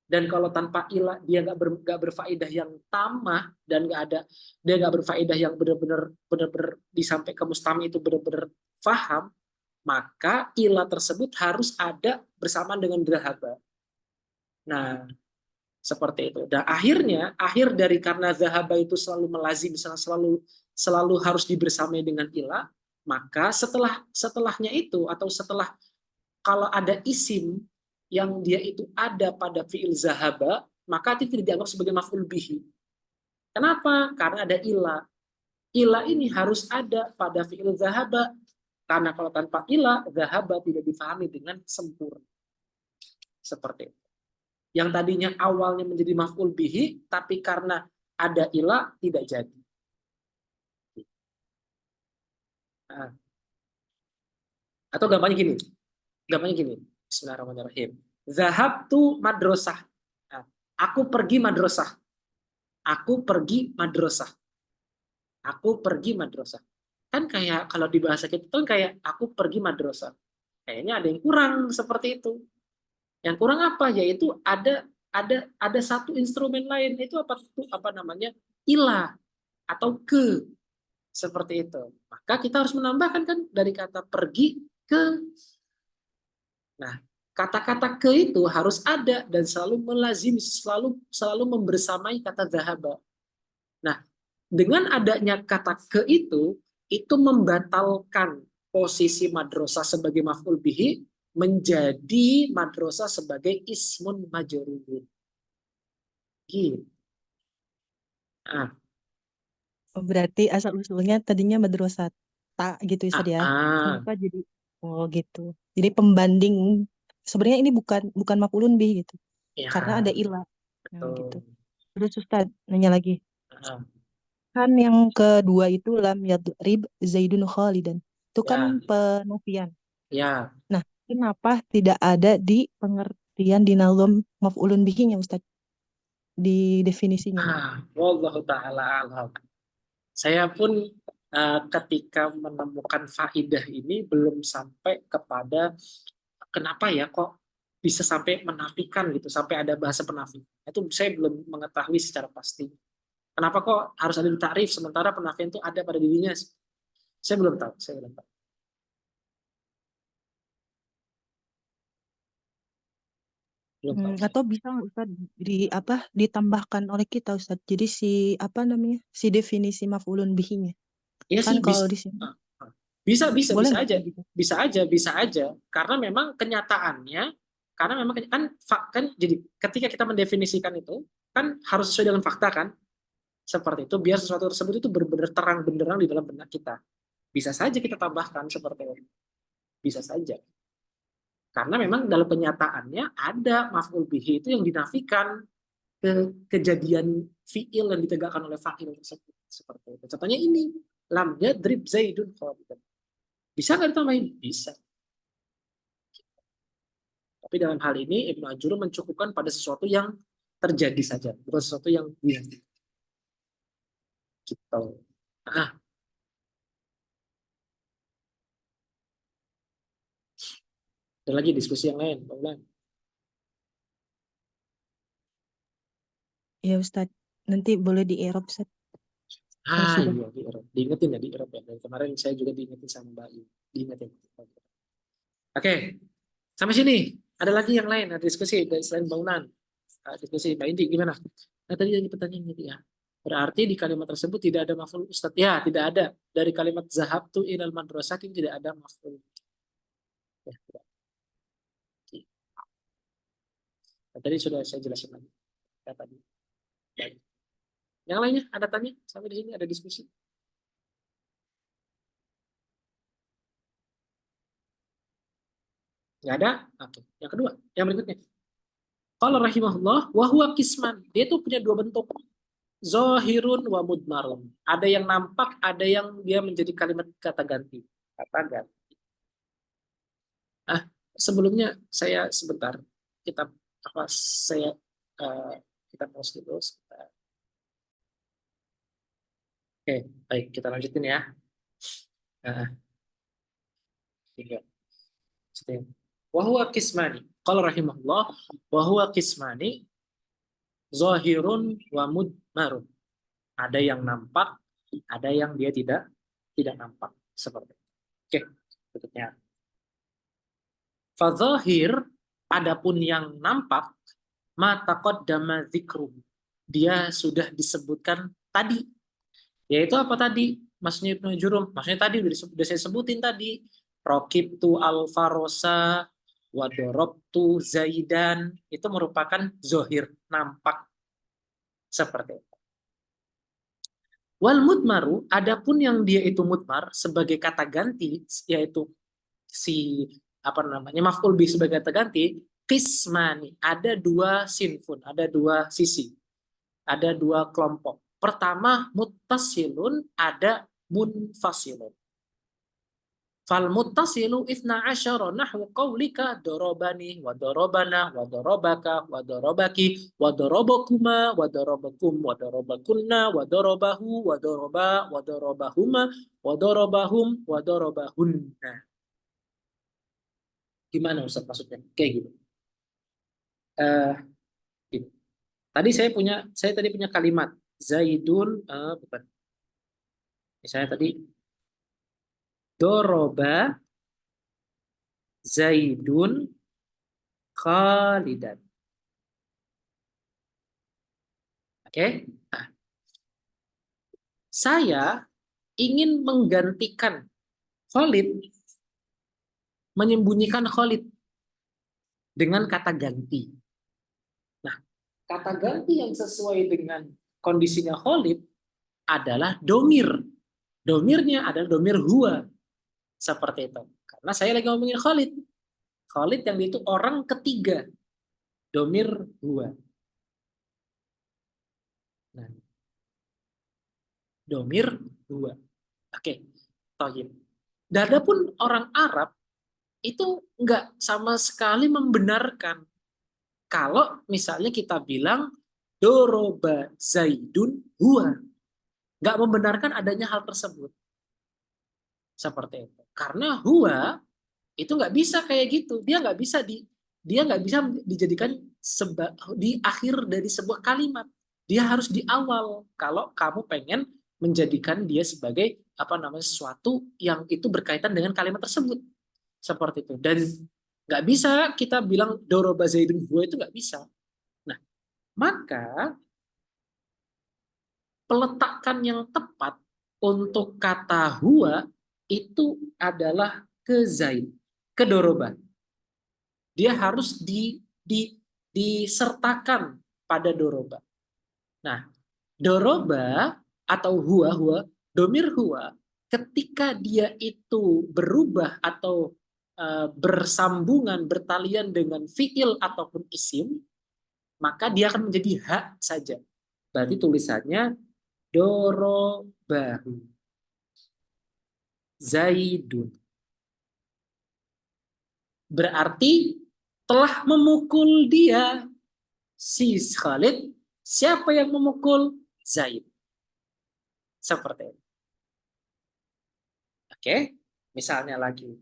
dan kalau tanpa ilah dia nggak berfaedah yang tamah, dan dia nggak berfaedah yang benar-benar disampai ke mustami itu benar-benar faham, maka ilah tersebut harus ada bersamaan dengan zahaba. Nah, seperti itu. Dan akhir dari karena zahaba itu selalu melazim, selalu harus dibersamai dengan ilah, maka setelahnya itu, atau setelah, kalau ada isim yang dia itu ada pada fiil zahaba, maka itu tidak dianggap sebagai maf'ul bihi. Kenapa? Karena ada ilah. Ilah ini harus ada pada fiil zahaba, karena kalau tanpa ilah, zahaba tidak difahami dengan sempurna. Seperti itu. Yang tadinya awalnya menjadi maf'ul bihi, tapi karena ada ilah tidak jadi. Nah, atau gampangnya gini. Bismillahirrahmanirrahim. Zahabtu madrasah. Nah, aku pergi madrasah. Aku pergi madrasah. Aku pergi madrasah. Kan kayak kalau di bahasa kita kan kayak aku pergi madrasah. Kayaknya ada yang kurang seperti itu. Yang kurang apa? Yaitu ada satu instrumen lain, itu apa namanya? Ilah atau ke, seperti itu. Maka kita harus menambahkan kan dari kata pergi ke. Nah, kata-kata ke itu harus ada dan selalu melazim, selalu membersamai kata zahaba. Nah, dengan adanya kata ke itu membatalkan posisi madrasah sebagai maf'ul bihi menjadi madrasah sebagai ismun majrur. Gitu. Ah, Berarti asal usulnya tadinya madrasah tak gitu Ustaz ya. ah, Kenapa jadi gitu. Jadi pembanding sebenarnya ini bukan maf'ulun bih gitu. Karena ya, ada ilah. Nah, gitu. betul. Terus Ustaz nanya lagi. Ah, Kan yang kedua itu lam yadrib Zaidun Khalidan. Itu kan ya, penafian. ya. Nah, kenapa tidak ada di pengertian di nazam maf'ulun bihinya Ustaz? Di definisinya. Wallahu ta'ala alam. Saya pun ketika menemukan faidah ini belum sampai kepada kenapa ya kok bisa sampai menafikan gitu, sampai ada bahasa penafikan. Itu saya belum mengetahui secara pasti. Kenapa kok harus ada takrif sementara penafian itu ada pada dirinya? Saya belum tahu. Saya belum tahu. Belum tahu. Atau bisa nggak Ustaz ditambahkan oleh kita Ustaz. Jadi si definisi maf'ulun bihinya. Iya Kan sih kalau bisa. di sini Bisa boleh aja. nggak gitu? Bisa aja. Karena memang kenyataannya, kan jadi ketika kita mendefinisikan itu kan harus sesuai dengan fakta kan, seperti itu biar sesuatu tersebut itu benar-benar terang benderang di dalam benak kita. Bisa saja kita tambahkan seperti itu. Bisa saja. Karena memang dalam kenyataannya ada maf'ul bihi itu yang dinafikan ke kejadian fi'il yang ditegakkan oleh fa'il tersebut. Seperti itu. Contohnya ini, lam yadrib Zaidun Khalidan. Bisa nggak ditambahin? Bisa. Tapi dalam hal ini Ibnu Ajurrum mencukupkan pada sesuatu yang terjadi saja, bukan sesuatu yang dinanti. Gitu. Ada lagi diskusi yang lain, Pak Ulan? Ya Ustaz, nanti boleh di Arab Ustaz. Sudah. Iya, di Eropa. Diingetin ya di Eropa. Dari kemarin saya juga diingetin sama Mbak Yu. Diingetin. Oke, sampai sini. Ada lagi yang lain, ada diskusi dari selain bangunan. Diskusi Mbak Indi gimana? Nah tadi yang pertanyaan ya. Berarti di kalimat tersebut tidak ada maf'ul Ustaz. Ya, tidak ada. Dari kalimat zahabtu ilal madrasah itu tidak ada maf'ul. Ya, tidak. Nah, tadi sudah saya jelaskan lagi. Ya, tadi. Baik. Yang lainnya ada tanya? Sampai di sini ada diskusi. Nggak ada? Oke. Yang kedua, yang berikutnya. Qala rahimahullah wa huwa kisman. Dia tuh punya dua bentuk. Zahirun wa mudmarun. Ada yang nampak, ada yang dia menjadi kalimat kata ganti. Kata ganti. Sebelumnya saya sebentar kita kita pause dulu sebentar. Oke, baik kita lanjutin ya. Tiga. Wa huwa kismani. Qala rahimahullah wa huwa kismani zahirun wa mudmarun. Ada yang nampak, ada yang dia tidak nampak seperti itu. Oke, berikutnya. Fadzahir, adapun yang nampak, ma taqaddama dzikru. Dia sudah disebutkan tadi. Yaitu apa tadi? Maksudnya Ibnu Ajurrum. Maksudnya tadi sudah saya sebutin tadi. Raqibtu al-farosa wa darabtu Zaidan. Itu merupakan zahir, nampak. Seperti itu. Wal mudmaru, adapun yang dia itu mudmar sebagai kata ganti, yaitu si maf'ul bih sebagai kata ganti, qismani, ada dua sinfun, ada dua sisi, ada dua kelompok. Pertama muttasilun, ada munfasilun. Fal muttasilu 12 nahwu qaulika darabani wa darabana wa darabaka wa darabaki wa darabakuma wa darabakum wa darabakunna wa darabahu wa daraba wa darabahuma wa darabahum wa darabahunna. Gimana Ustaz maksudnya? Kayak gitu. Gitu. Saya tadi punya kalimat Zaidun bukan. Misalnya tadi doroba Zaidun Khalidan. Oke? Nah, saya ingin menggantikan Khalid, menyembunyikan Khalid dengan kata ganti. Nah, kata ganti yang sesuai dengan kondisinya Khalid adalah domir. Domirnya adalah domir huwa. Seperti itu. Karena saya lagi ngomongin Khalid. Khalid yang itu orang ketiga. Domir huwa. Nah, domir huwa. Oke. Tohib. Dan adapun orang Arab itu nggak sama sekali membenarkan kalau misalnya kita bilang doroba Zaidun huwa. Nggak membenarkan adanya hal tersebut. Seperti itu. Karena huwa itu nggak bisa kayak gitu. Dia nggak bisa dia nggak bisa dijadikan di akhir dari sebuah kalimat. Dia harus di awal kalau kamu pengen menjadikan dia sebagai apa namanya sesuatu yang itu berkaitan dengan kalimat tersebut. Seperti itu. Dan nggak bisa kita bilang doroba zaidun huwa, itu nggak bisa. Nah, maka peletakan yang tepat untuk kata huwa itu adalah ke zaid, ke doroba. Dia harus disertakan pada doroba. Nah, doroba atau huwa, domir huwa, ketika dia itu berubah atau bersambungan, bertalian dengan fiil ataupun isim, maka dia akan menjadi hak saja. Berarti tulisannya dorobahu zaidun. Berarti telah memukul dia si Khalid. Siapa yang memukul? Zaid. Seperti itu. Oke, misalnya lagi.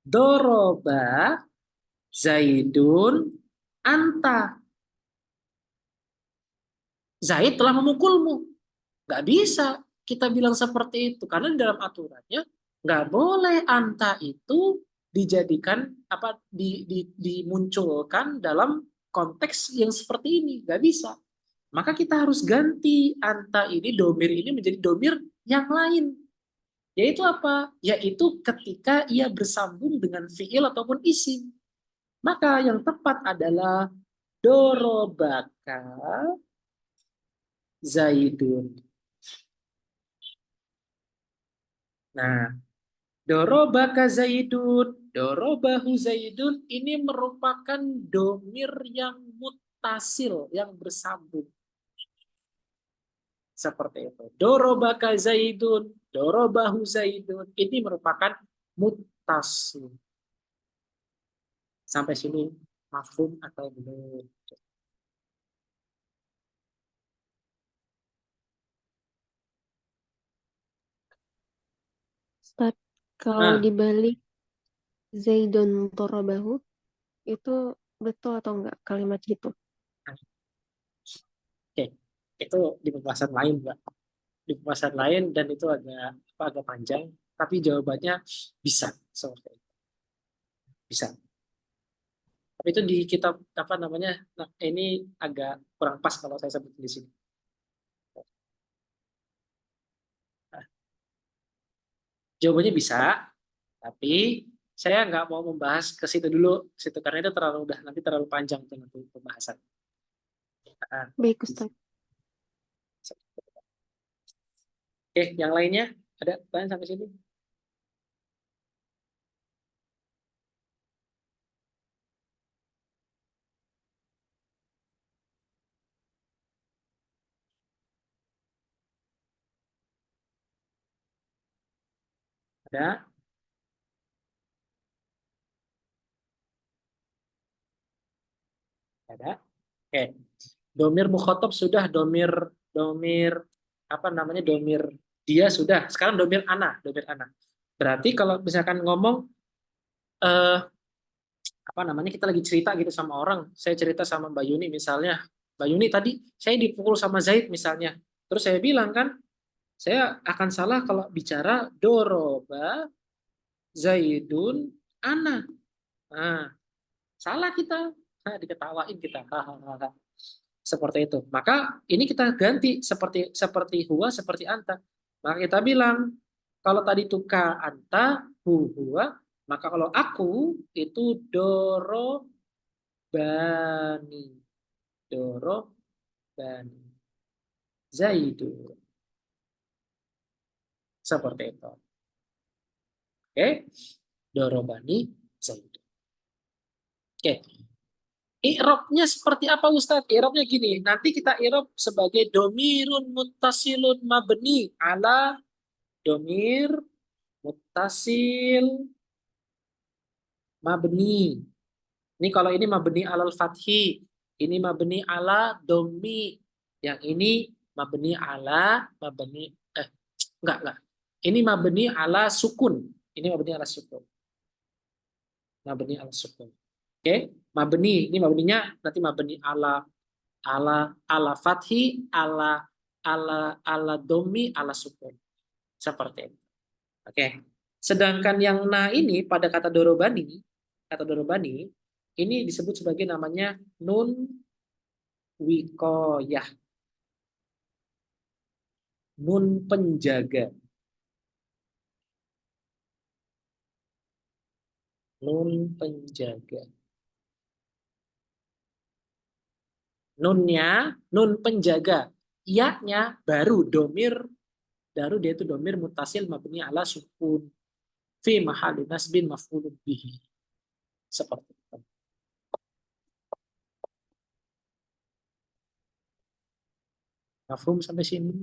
Doroba Zaidun anta. Zaid telah memukulmu. Nggak bisa kita bilang seperti itu. Karena dalam aturannya nggak boleh anta itu dijadikan apa dimunculkan dalam konteks yang seperti ini. Nggak bisa. Maka kita harus ganti anta ini, domir ini menjadi domir yang lain. Yaitu apa? Yaitu ketika ia bersambung dengan fiil ataupun isim. Maka yang tepat adalah dorobaka zaidun. Nah, dorobaka zaidun, dorobahu zaidun ini merupakan domir yang mutasil, yang bersambung. Seperti itu. Dorobaka zaidun, dorobahu zaidun ini merupakan mutasil. Sampai sini mafhum atau belum? Ustaz, kalau dibalik Zaidun Torobahu, itu betul atau enggak kalimat gitu? Oke, itu di pembahasan lain, Mbak. Di pembahasan lain dan itu agak panjang, tapi jawabannya bisa seperti itu. Bisa. Tapi itu di kitab apa namanya? Nah, ini agak kurang pas kalau saya sebut di sini. Nah, jawabannya bisa, tapi saya nggak mau membahas ke situ dulu, situ karena itu nanti terlalu panjang tuh nanti pembahasan. Nah, Baik, Ustaz. Oke, yang lainnya ada pertanyaan sampai sini? Ada? Ada? Oke. Domir mukhotob sudah, domir apa namanya, domir dia sudah. Sekarang domir ana, domir ana. Berarti kalau misalkan ngomong apa namanya, kita lagi cerita gitu sama orang, saya cerita sama Mbak Yuni misalnya, Mbak Yuni tadi saya dipukul sama Zaid misalnya, terus saya bilang kan, saya akan salah kalau bicara doroba Zaidun ana. Nah, salah kita, nah, diketawain kita. Hahaha. Seperti itu. Maka ini kita ganti seperti huwa, seperti anta. Maka kita bilang kalau tadi itu ka anta, hu huwa, maka kalau aku itu doro bani, doro bani Zaidu. Seperti itu. Oke, doro bani Zaidu. Oke. I'rabnya seperti apa Ustadz? I'rabnya gini, nanti kita i'rab sebagai domirun muttasilun mabni ala domir muttasil mabni. Ini kalau ini mabni alal fathi, ini mabni ala domi, yang ini mabni ala enggak. Ini mabni ala sukun. Ini mabni ala sukun. Mabni ala sukun. Oke, mabni. Ini mabninya nanti mabni ala fathi, ala domi, ala sukun. Seperti itu. Oke. Sedangkan yang na ini pada kata dorobani ini disebut sebagai namanya nun wikoyah, nun penjaga, nun penjaga. Nunnya nun penjaga, iya-nya baru domir, baru dia itu domir mutasil mabni ala sukun fi mahalli nasbin maf'ulun bihi. Seperti itu. Mafhum sampai sini?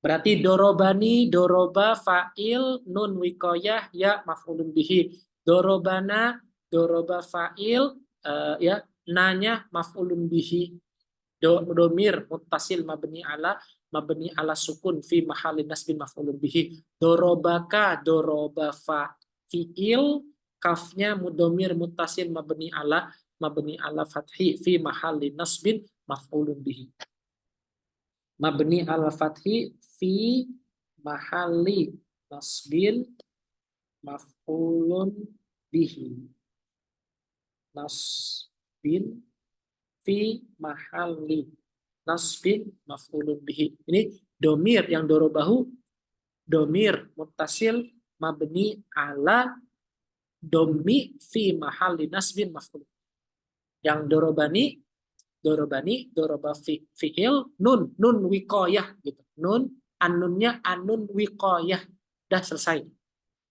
Berarti dorobani, doroba, fa'il, nun wikoyah, ya maf'ulun bihi. Dorobana, doroba fa'il, ya nanya maf'ulun bihi. Domir muttasil mabni ala sukun fi mahalli nasbin maf'ulun bihi. Dorobaka, doroba fa'il, kafnya mudomir muttasil mabni ala fathi fi mahalli nasbin maf'ulun bihi. Mabni ala fathi fi mahalli nasbin maf'ulun bihi. Nasbin fi mahalli nasbin maf'ulun bihi. Ini domir yang dorobahu, domir muttasil mabni ala domi fi mahalli nasbin maf'ulun. Yang dorobani, doroba fi'il, nun wikoyah gitu. Anunnya anun wikoyah. Udah selesai.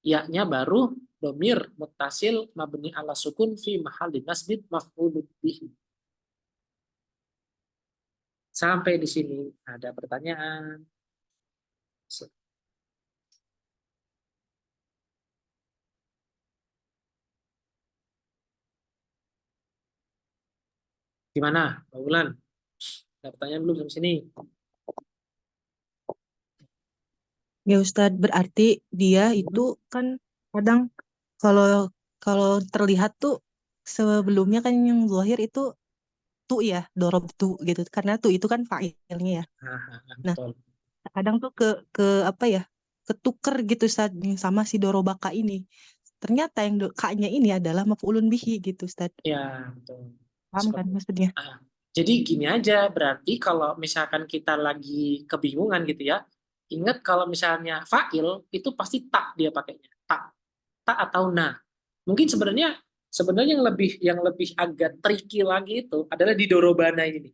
Ya-nya baru domir muttasil mabni ala sukun fi mahalli nasbin maf'ulun bihi. Sampai di sini ada pertanyaan? Gimana, Mbak Wulan? Ada pertanyaan belum sampai sini? Ya Ustadz, berarti dia itu kan kadang kalau kalau terlihat tuh sebelumnya kan yang zahir itu tu ya, dorob tu gitu. Karena tu itu kan fa'ilnya ya. Nah, Betul. kadang tuh ke apa ya? Ketuker gitu Ustadz sama si dorobaka ini. Ternyata yang ka-nya ini adalah maf'ulun bihi gitu Ustadz. Ya, betul. Paham kan Seperti maksudnya? Jadi gini aja, berarti kalau misalkan kita lagi kebingungan gitu ya, ingat kalau misalnya fa'il itu pasti tak dia pakainya, tak atau na. Mungkin sebenarnya yang lebih agak tricky lagi itu adalah di dorobana ini.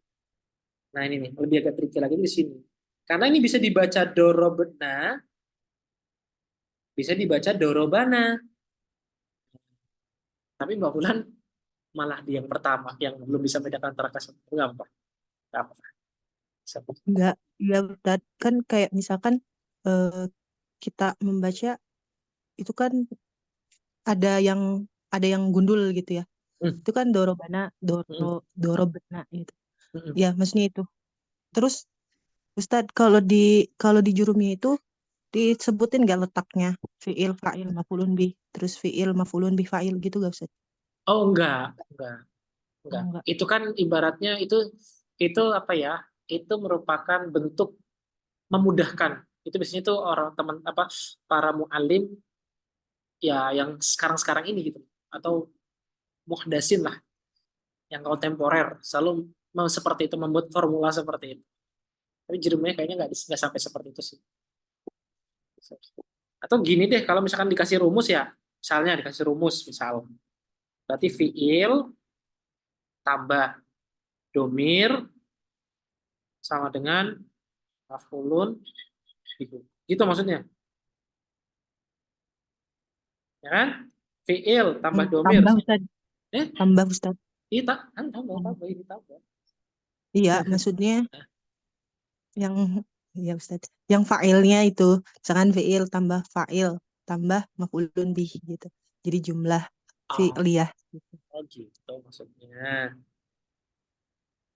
Nah ini nih, lebih agak tricky lagi di sini. Karena ini bisa dibaca dorobna, bisa dibaca dorobana. Tapi Mbak Bulan malah di yang pertama, yang belum bisa membedakan antara kasar. Apa? Apa? Enggak, ya Ustadz kan kayak misalkan eh, kita membaca itu kan ada yang gundul gitu ya. Hmm. Itu kan dorobana, Hmm. dorobena gitu. Hmm. Ya, maksudnya itu. Terus Ustadz kalau di jurumnya itu disebutin nggak letaknya fiil fa'il maf'ulun bih, terus fiil maf'ulun bih fa'il gitu gak Ustadz? Oh enggak. Oh, enggak. Itu kan ibaratnya itu apa ya? Itu merupakan bentuk memudahkan. Itu biasanya itu orang teman apa para muallim ya yang sekarang-sekarang ini gitu atau muhdasin lah yang kontemporer selalu mau seperti itu membuat formula seperti itu. Tapi jurumnya kayaknya nggak sampai seperti itu sih. Atau gini deh kalau misalkan dikasih rumus ya, misalnya dikasih rumus misal berarti fiil tambah domir sama dengan maf'ulun bihi. Gitu maksudnya. Ya kan? Fiil tambah domir. Tambah Ustadz, Eh, tambah Ustadz. ini tambah ini tambah. Iya, maksudnya yang ya Ustadz, yang fa'ilnya itu misalkan fiil tambah fa'il tambah maf'ulun bih gitu. Jadi jumlah Oh, fi'liyah gitu. oh gitu maksudnya.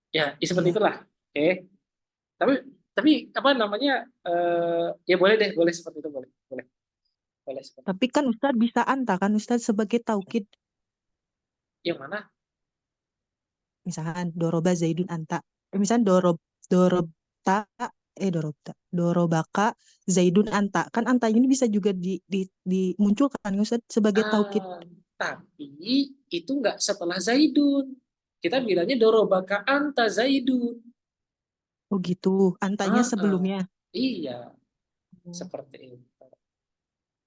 Ya, seperti Iya. itulah. Oke. Tapi tapi apa namanya? Ya boleh deh, boleh seperti itu boleh. Boleh. Boleh seperti itu. Tapi kan Ustadz bisa anta kan Ustadz sebagai taukid. Yang mana? Misalkan doroba Zaidun anta. Misalkan dorobaka Zaidun anta. Kan anta ini bisa juga dimunculkan ya Ustaz sebagai taukid. Tapi itu nggak setelah Zaidun. Kita bilangnya dorobaka anta Zaidun. Oh gitu. Antanya Ah, ah. sebelumnya. Iya, Oh. seperti itu.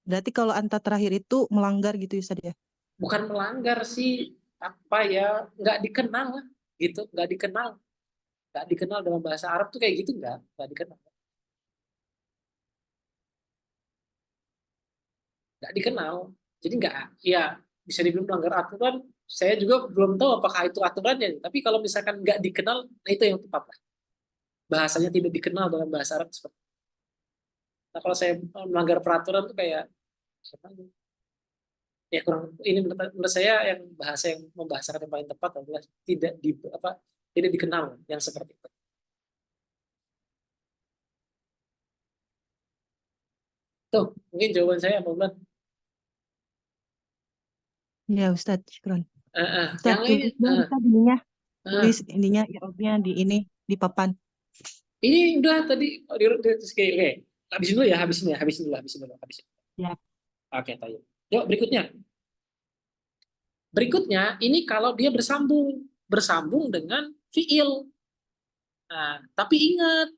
Berarti kalau anta terakhir itu melanggar gitu ya Ustaz ya? Bukan melanggar sih, apa ya, nggak dikenal lah, gitu, nggak dikenal dalam bahasa Arab tuh kayak gitu, nggak dikenal, nggak dikenal. Jadi nggak, ya bisa dibilang melanggar aturan. Saya juga belum tahu apakah itu aturannya. Tapi kalau misalkan nggak dikenal, nah itu yang tepat lah. Bahasanya tidak dikenal dalam bahasa Arab seperti. Nah kalau saya melanggar peraturan tuh kayak ya kurang, ini menurut saya yang bahasa yang membahasakan yang paling tepat adalah tidak di apa tidak dikenal yang seperti itu. Tuh mungkin jawaban saya Pak Bulan. Ya Ustaz, syukran. Ustaz, Yang lain, tulis dong Ustaz ininya. uh, Tulis ininya, i'rabnya di ini, di papan. ini udah tadi oke. Habisin dulu ya, habisin. Ya. Oke, tayo. Yuk berikutnya. Berikutnya ini kalau dia bersambung dengan fiil. Nah, tapi ingat,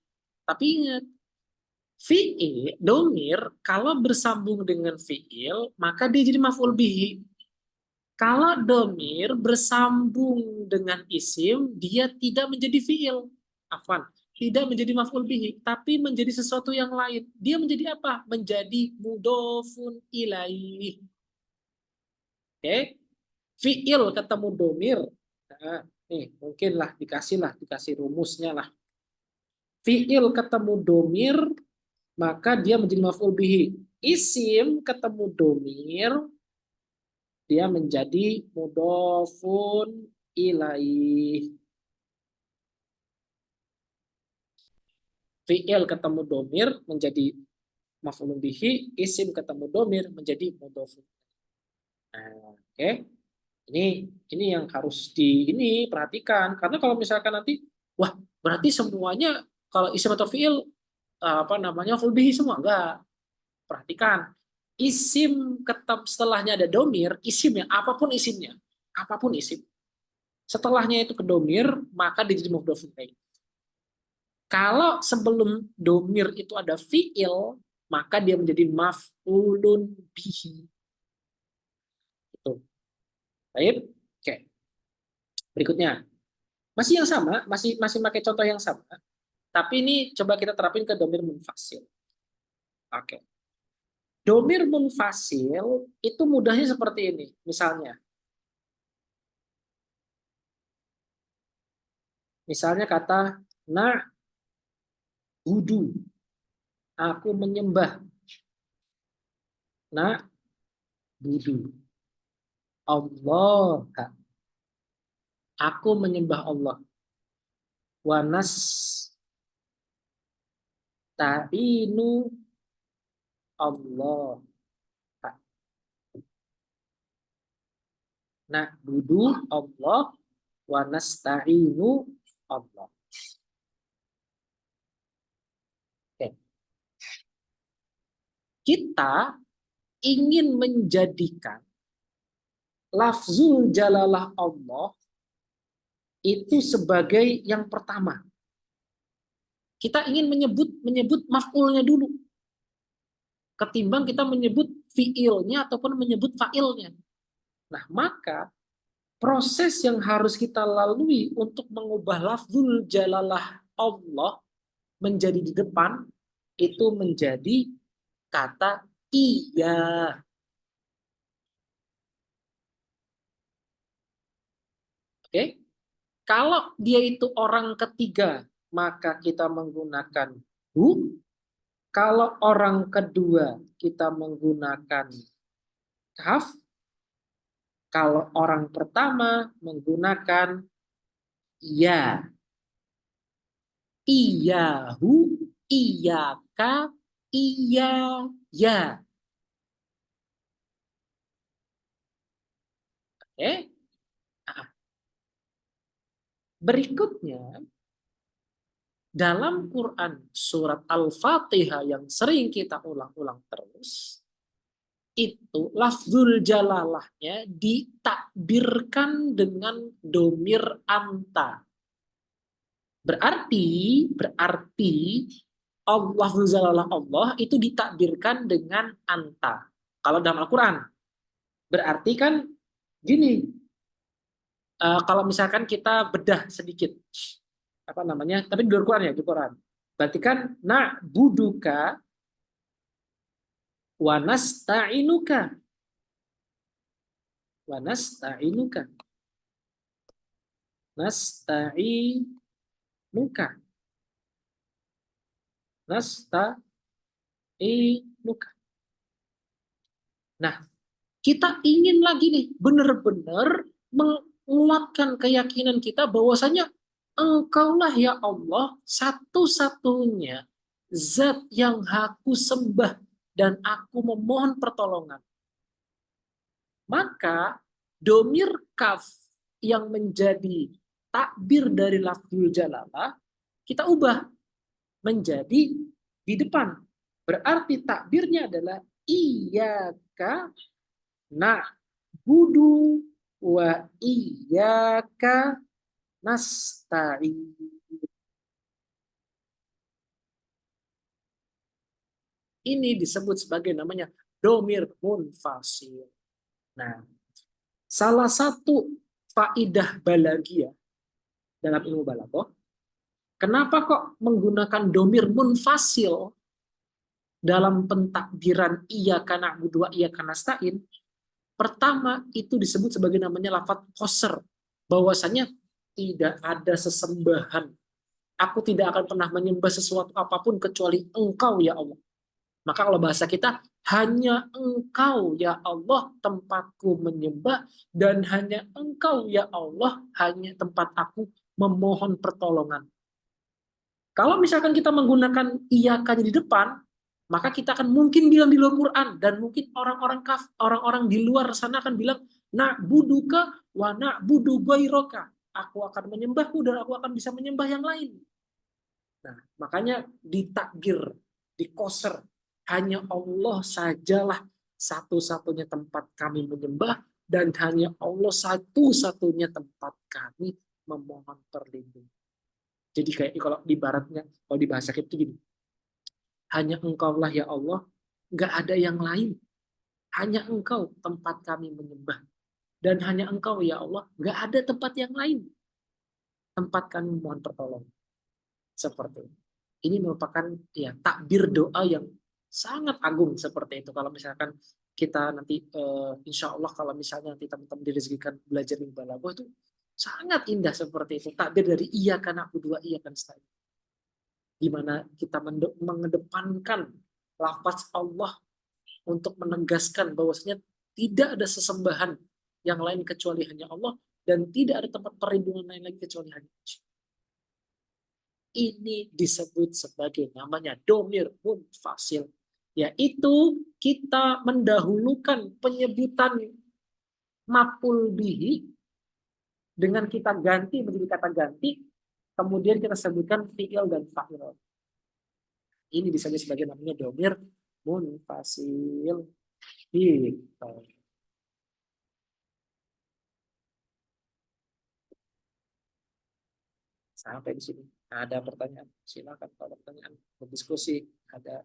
fiil domir kalau bersambung dengan fiil maka dia jadi maf'ul bihi. Kalau domir bersambung dengan isim, dia tidak menjadi fiil. Afwan, tidak menjadi maf'ul bihi, tapi menjadi sesuatu yang lain. Dia menjadi apa? Menjadi mudhofun ilaih. Oke? Fiil ketemu domir. Nah, nih, mungkin lah dikasih rumusnya lah. Fiil ketemu domir, maka dia menjadi maf'ul bihi. Isim ketemu domir, dia menjadi mudhofun ilaih. Fi'il ketemu domir menjadi maf'ulun bihi, isim ketemu domir menjadi mudhofun. Nah, oke. Ini yang harus perhatikan karena kalau misalkan nanti wah, berarti semuanya kalau isim atau fi'il apa namanya maf'ul bihi semua, enggak. Perhatikan. Isim setelahnya ada domir, isimnya apapun isim. Setelahnya itu ke domir, maka dia jadi mudhofun ilaih. Kalau sebelum domir itu ada fiil, maka dia menjadi maf'ulun bihi. Itu. Baik. Oke. Berikutnya. Masih yang sama, masih pakai contoh yang sama. Tapi ini coba kita terapin ke domir munfasil. Oke. Domir munfasil itu mudahnya seperti ini. Misalnya kata budu. Aku menyembah. Budu. Allah. Aku menyembah Allah. Wanas ta'inu Allah. Na'budu Allah wa nasta'inu Allah. Oke. Kita ingin menjadikan lafzul jalalah Allah itu sebagai yang pertama. Kita ingin menyebut maf'ulnya dulu. Ketimbang kita menyebut fi'ilnya ataupun menyebut fa'ilnya. Nah, maka proses yang harus kita lalui untuk mengubah lafzul jalalah Allah menjadi di depan itu menjadi kata iya. Oke? Kalau dia itu orang ketiga, maka kita menggunakan hu. Kalau orang kedua, kita menggunakan kaf. Kalau orang pertama, menggunakan ya. Iyahu, iyaka, iya, ya. Oke? Berikutnya, dalam Quran surat Al-Fatihah yang sering kita ulang-ulang terus, itu lafzul jalalahnya ditakbirkan dengan domir anta. Berarti Allah jalalah Allah itu ditakbirkan dengan anta. Kalau dalam Al-Quran, berarti kan gini, kalau misalkan kita bedah sedikit, apa namanya? Tapi di Al-Quran ya, di Quran. Berarti kan na'buduka wa nasta'inuka. Wa nasta'inuka. Nasta'inuka. Nasta'inuka. Nah, kita ingin lagi nih benar-benar menguatkan keyakinan kita bahwasanya Engkaulah ya Allah satu-satunya zat yang aku sembah dan aku memohon pertolongan. Maka domir kaf yang menjadi takbir dari lafzul jalalah kita ubah menjadi di depan. Berarti takbirnya adalah iyyaka na'budu wa iyyaka nasta'in. Ini disebut sebagai namanya domir munfasil. Nah, salah satu faidah balaghiyah dalam ilmu balaghah, kenapa kok menggunakan domir munfasil dalam pentakbiran iyyaka na'budu wa iyyaka nasta'in? Pertama, itu disebut sebagai namanya lafaz qasr, bahwasanya tidak ada sesembahan. Aku tidak akan pernah menyembah sesuatu apapun kecuali Engkau ya Allah. Maka kalau bahasa kita, hanya Engkau ya Allah tempatku menyembah, dan hanya Engkau ya Allah hanya tempat aku memohon pertolongan. Kalau misalkan kita menggunakan iyyaka di depan, maka kita akan mungkin bilang di luar Quran, dan mungkin orang-orang di luar sana akan bilang na'buduka wa na'budu ghairaka. Aku akan menyembahmu dan aku akan bisa menyembah yang lain. Nah, makanya ditakbir, dikoser, hanya Allah sajalah satu-satunya tempat kami menyembah, dan hanya Allah satu-satunya tempat kami memohon perlindungan. Jadi kayak kalau di baratnya, kalau di bahasa kita gini, hanya Engkaulah ya Allah, nggak ada yang lain. Hanya Engkau tempat kami menyembah, dan hanya Engkau ya Allah, nggak ada tempat yang lain tempat kami memohon pertolongan. Seperti itu. Ini merupakan ya takbir doa yang sangat agung seperti itu. Kalau misalkan kita nanti insya Allah kalau misalnya nanti teman-teman direzekikan belajar ilmu balaghah itu sangat indah seperti itu. Takbir dari iyyaka na'budu wa iyyaka nasta'in. Di mana kita mengedepankan lafaz Allah untuk menegaskan bahwasanya tidak ada sesembahan yang lain kecuali hanya Allah, dan tidak ada tempat perlindungan lain lagi kecuali hanya Allah. Ini disebut sebagai namanya domir munfasil, yaitu kita mendahulukan penyebutan maf'ul bihi dengan kita ganti menjadi kata ganti, kemudian kita sebutkan fi'il dan fa'il. Ini disebut sebagai namanya domir munfasil. Gitu. Sampai di sini. Ada pertanyaan? Silakan kalau ada pertanyaan. Berdiskusi. Ada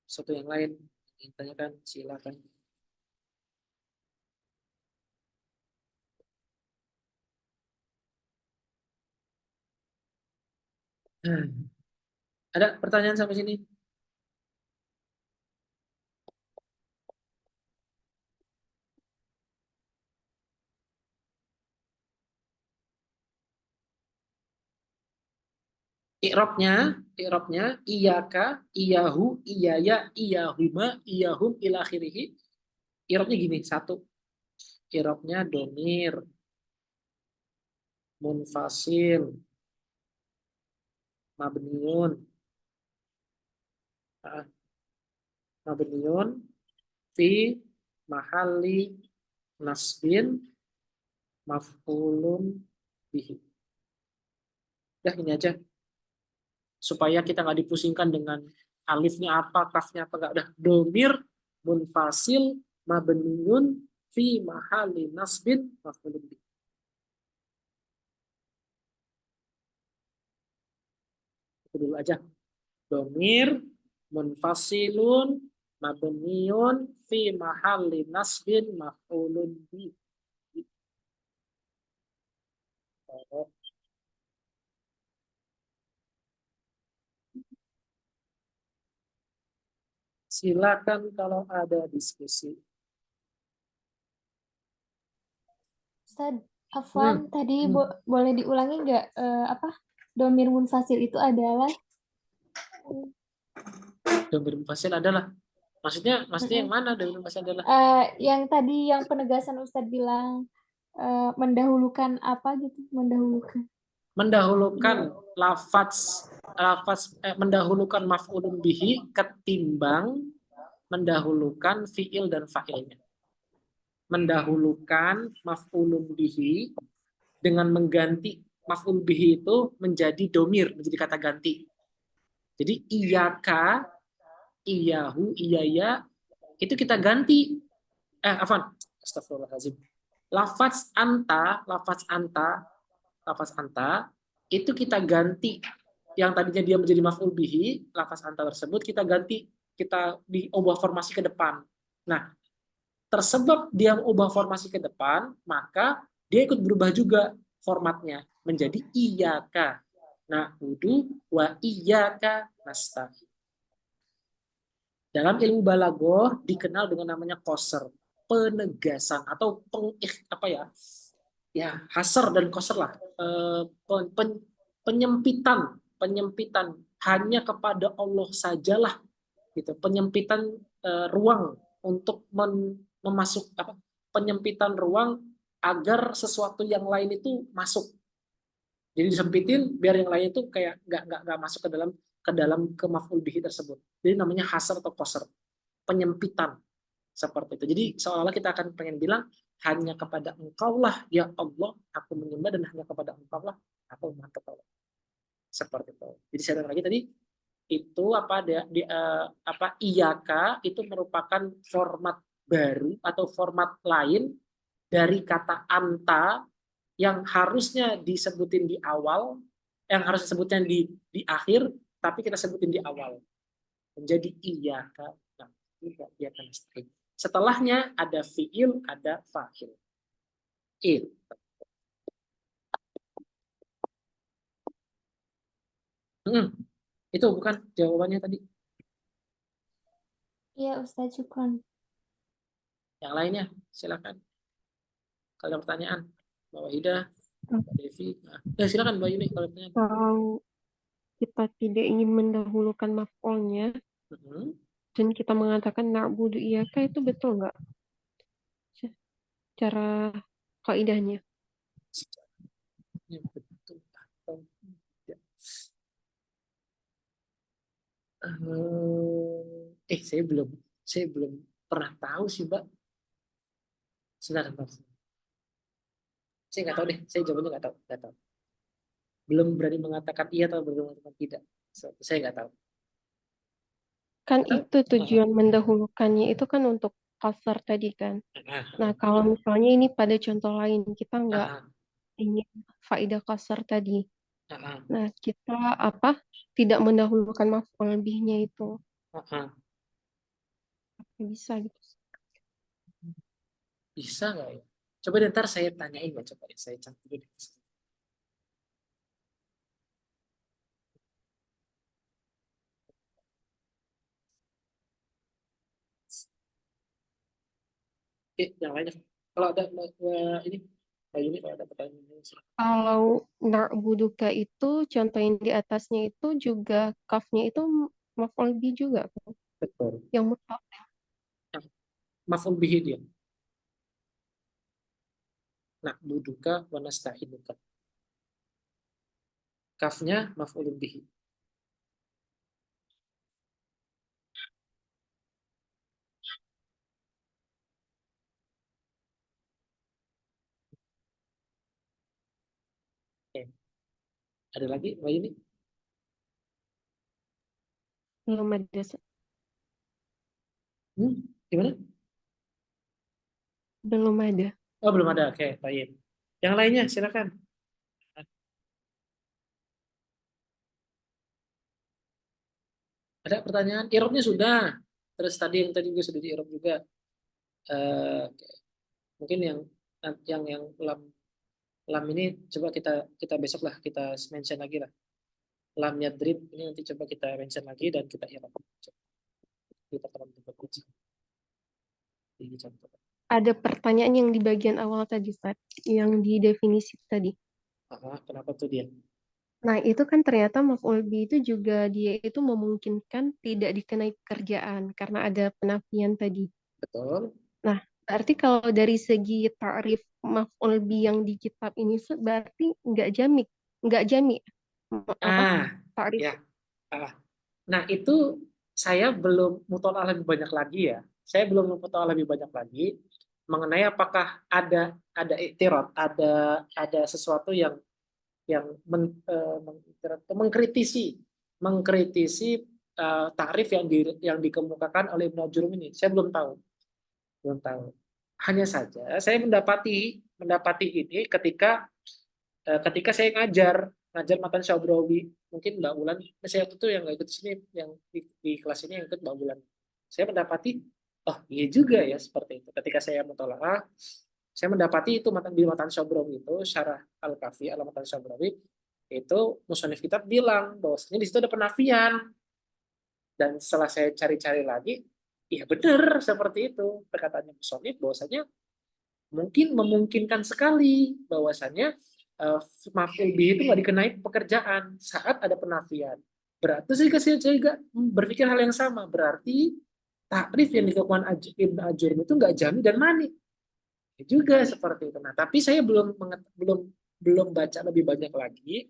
sesuatu yang lain ingin tanyakan? Silakan. Ada pertanyaan sampai sini? I'rabnya iyyaka, iyyahu, iyyaya, iyyahuma, iyyahum ila akhirih. I'rabnya gini, satu. I'rabnya domir munfasil mabniun mabniun fi mahalli nasbin maf'ulun bihi. Udah ini aja supaya kita nggak dipusingkan dengan alifnya apa, kafnya apa, nggak. Udah domir munfasil mabniyun fi mahali nasbin maf'ulun bihi. Itu dulu aja. Domir munfasilun mabniyun fi mahali nasbin maf'ulun bihi. Silakan kalau ada diskusi. Ustaz, Afwan, tadi boleh diulangi nggak apa domir munfasil itu adalah Domir munfasil adalah maksudnya yang mana domir munfasil adalah? yang tadi yang penegasan Ustaz bilang mendahulukan apa gitu, Mendahulukan mendahulukan maf'ulun bihi ketimbang mendahulukan fiil dan fa'ilnya. Mendahulukan maf'ulun bihi dengan mengganti maf'ul bihi itu menjadi domir, menjadi kata ganti. Jadi iyaka, iyahu, iyaya itu kita ganti. Astagfirullahaladzim. Lafaz anta itu kita ganti. Yang tadinya dia menjadi maf'ul bihi, lafaz anta tersebut kita ganti, kita diubah formasi ke depan. Nah, tersebab dia ubah formasi ke depan, maka dia ikut berubah juga formatnya menjadi iyaka na'budu wa iyaka nasta'in. Dalam ilmu balaghah dikenal dengan namanya qasr, penegasan atau hasar dan qasr lah, penyempitan hanya kepada Allah sajalah gitu, penyempitan ruang untuk penyempitan ruang agar sesuatu yang lain itu masuk. Jadi disempitin biar yang lain itu kayak nggak masuk ke dalam maf'ul bihi tersebut. Jadi namanya hasar atau qasr, penyempitan seperti itu. Jadi seolah-olah kita akan pengen bilang hanya kepada Engkaulah ya Allah aku menyembah dan hanya kepada Engkaulah aku memohon. Seperti itu. Jadi saya lagi tadi itu iyaka itu merupakan format baru atau format lain dari kata anta yang harusnya disebutin di awal, yang harus disebutnya di akhir, tapi kita sebutin di awal. Menjadi iyaka. Nah, iyaka nasta'in. Setelahnya ada fiil, ada fa'il. Itu bukan jawabannya tadi. Iya, Ustaz, syukran. Yang lainnya, silakan. Kalau ada pertanyaan, Mbak Wahida, Devi. Silakan Mbak Yuni kalau pertanyaan. Kalau kita tidak ingin mendahulukan maf'ulnya dan kita mengatakan na'budu iyaka, itu betul nggak? Cara kaidahnya. Betul atau tidak? Saya belum pernah tahu sih, Mbak. Sebentar. Saya nggak tahu deh, saya jawabannya nggak tahu. Belum berani mengatakan iya atau belum mengatakan tidak. Saya nggak tahu. Kan itu tujuan mendahulukannya itu kan untuk kasar tadi kan. Nah, kalau misalnya ini pada contoh lain, kita nggak ingin faedah kasar tadi. Nah, kita tidak mendahulukan maf'ul bihnya itu. Bisa gitu. Bisa nggak ya? Coba ntar saya tanyain ya, coba ya. Saya catat dulu. Yang lainnya. Kalau ada ini, kalau ada pertanyaan. Kalau na'buduka itu contoh yang di atasnya itu juga kafnya itu maf'ul bih juga kan? Betul. Yang mutlak. Maf'ul bihi dia. Na'buduka wa nasta'inuka. Kafnya maf'ul bihi. Ada lagi, Mbak Yuni? Belum ada. Ustaz. Gimana? Belum ada. Oh, belum ada. Oke, baik. Yang lainnya, silakan. Ada pertanyaan? Irobnya sudah. Terus tadi yang tadi juga sudah di-irob juga. Oke. Mungkin yang lam ini coba kita besok lah kita mention lagi lah. Lam yadrib ini nanti coba kita mention lagi dan kita irob. Kita akan berikutnya. Ini contoh. Ada pertanyaan yang di bagian awal tadi, Ustaz, yang di definisi tadi. Kenapa tuh dia? Nah, itu kan ternyata maf'ul bi itu juga dia itu memungkinkan tidak dikenai pekerjaan karena ada penafian tadi. Betul. Nah, berarti kalau dari segi ta'rif maf'ul bi yang di kitab ini berarti nggak jami apa ta'rif. Ya. Nah, itu saya belum mutola'ah lebih banyak lagi ya. Saya belum mutola'ah lebih banyak lagi mengenai apakah ada iktirad, ada sesuatu yang mengkritisi takrif yang dikemukakan oleh Ibnu Ajurrum ini. Saya belum tahu. Hanya saja saya mendapati ini ketika saya ngajar matan Syabrawi, mungkin Mbak Ulan, saya itu yang nggak ikut sini, yang di kelas ini yang ikut Mbak Ulan. Saya mendapati, oh iya juga ya seperti itu. Ketika saya mutola'ah, saya mendapati itu di matan Syabrawi itu, Syarah Al-Kafi ala matan Syabrawi, itu musannif kitab bilang bahwasanya di situ ada penafian. Dan setelah saya cari-cari lagi, iya benar seperti itu perkataannya musannif bahwasanya memungkinkan sekali bahwasanya maf'ul bihi itu nggak dikenai pekerjaan saat ada penafian. Berarti saya juga berpikir hal yang sama. Berarti takrif yang dilakukan Ibnu Ajurrum itu nggak jami dan mani. Juga seperti itu. Nah, tapi saya belum baca lebih banyak lagi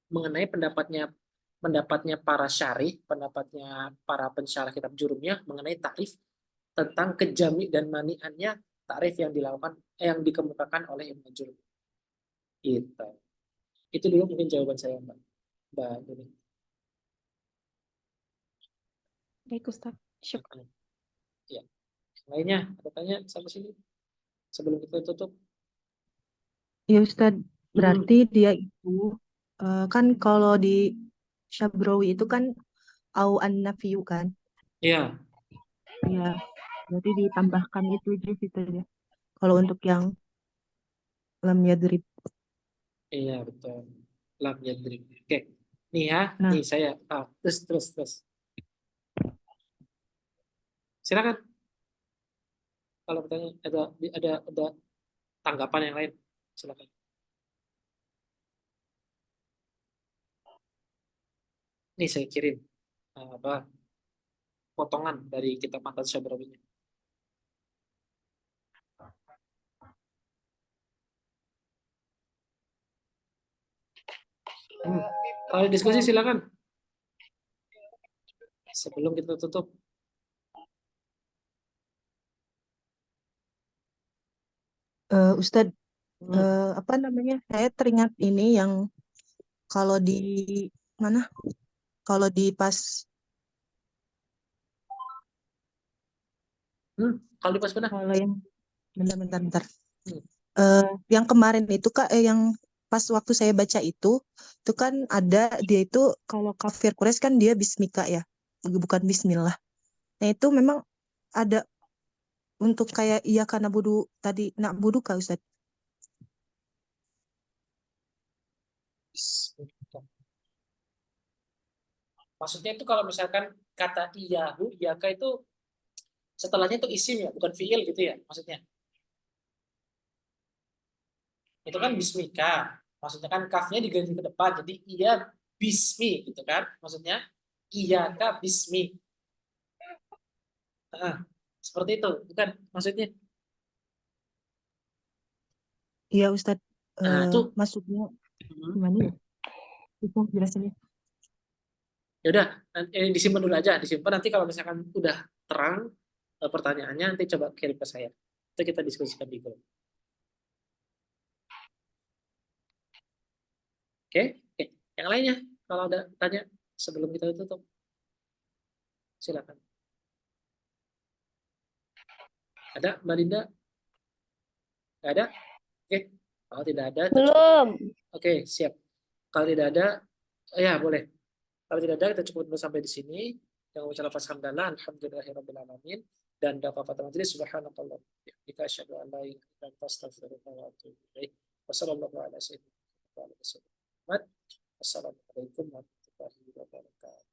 mengenai pendapatnya para syarih, pendapatnya para pensyarah kitab Jurumiyah mengenai takrif tentang kejami dan maniannya takrif yang dikemukakan oleh Ibnu Ajurrum. Itu dulu mungkin jawaban saya, Mbak Yuni. Baik, Ustaz. Syukur. Ya. Lainnya ada tanya sampai sini sebelum kita tutup? Ya Ustadz, berarti dia itu kan kalau di Syabrawi itu kan au an-nafiyu kan? Iya. Ya, berarti ditambahkan itu aja gitu ya. Kalau untuk yang lam yadrib. Iya, betul. Lam yadrib. Oke. Nih ya, Nah, nih saya terus. Silakan. Kalau bertanya ada tanggapan yang lain, silakan. Nih saya kirim potongan dari kitab Matan Syabrawi. Kalau diskusi silakan. Sebelum kita tutup. Ustadz, apa namanya? Saya teringat ini yang kalau di mana? Kalau di pas kalau di pas mana? Kalau yang bentar. Yang kemarin itu Kak, yang pas waktu saya baca itu kan ada dia itu kalau kafir Quraisy kan dia bismika ya, bukan bismillah. Nah itu memang ada untuk kayak iya karena budu tadi nak budu Kak Ustaz. Maksudnya itu kalau misalkan kata iyahu, iyaka itu setelahnya itu isim ya, bukan fiil gitu ya maksudnya. Itu kan bismika. Maksudnya kan kafnya diganti ke depan, jadi iya bismi gitu kan. Maksudnya iyaka bismi. Seperti itu, bukan maksudnya. Iya Ustaz, Itu maksudnya gimana ya? Itu jelasinnya. Ya udah, disimpan dulu aja, disimpan nanti kalau misalkan udah terang pertanyaannya nanti coba kirim ke saya. Itu kita diskusikan di grup. Oke? Yang lainnya, kalau ada tanya sebelum kita tutup, silakan. Ada, Mbak Linda? Nggak ada? Oke. Kalau tidak ada, kita cukup. Belum. Oke, siap. Kalau tidak ada, ya boleh. Kalau tidak ada, kita cukup dulu sampai di sini. Yang ucapkan lafaz hamdalah, alhamdulillahirabbil alamin. Dan doa kafaratul majelis, subhanakallah. Kita asyhadu an la ilaha illa anta astaghfiruka wa atubu ilaik. Wassallallahu ala sayyidina Muhammad. Wassalamualaikum warahmatullahi wabarakatuh.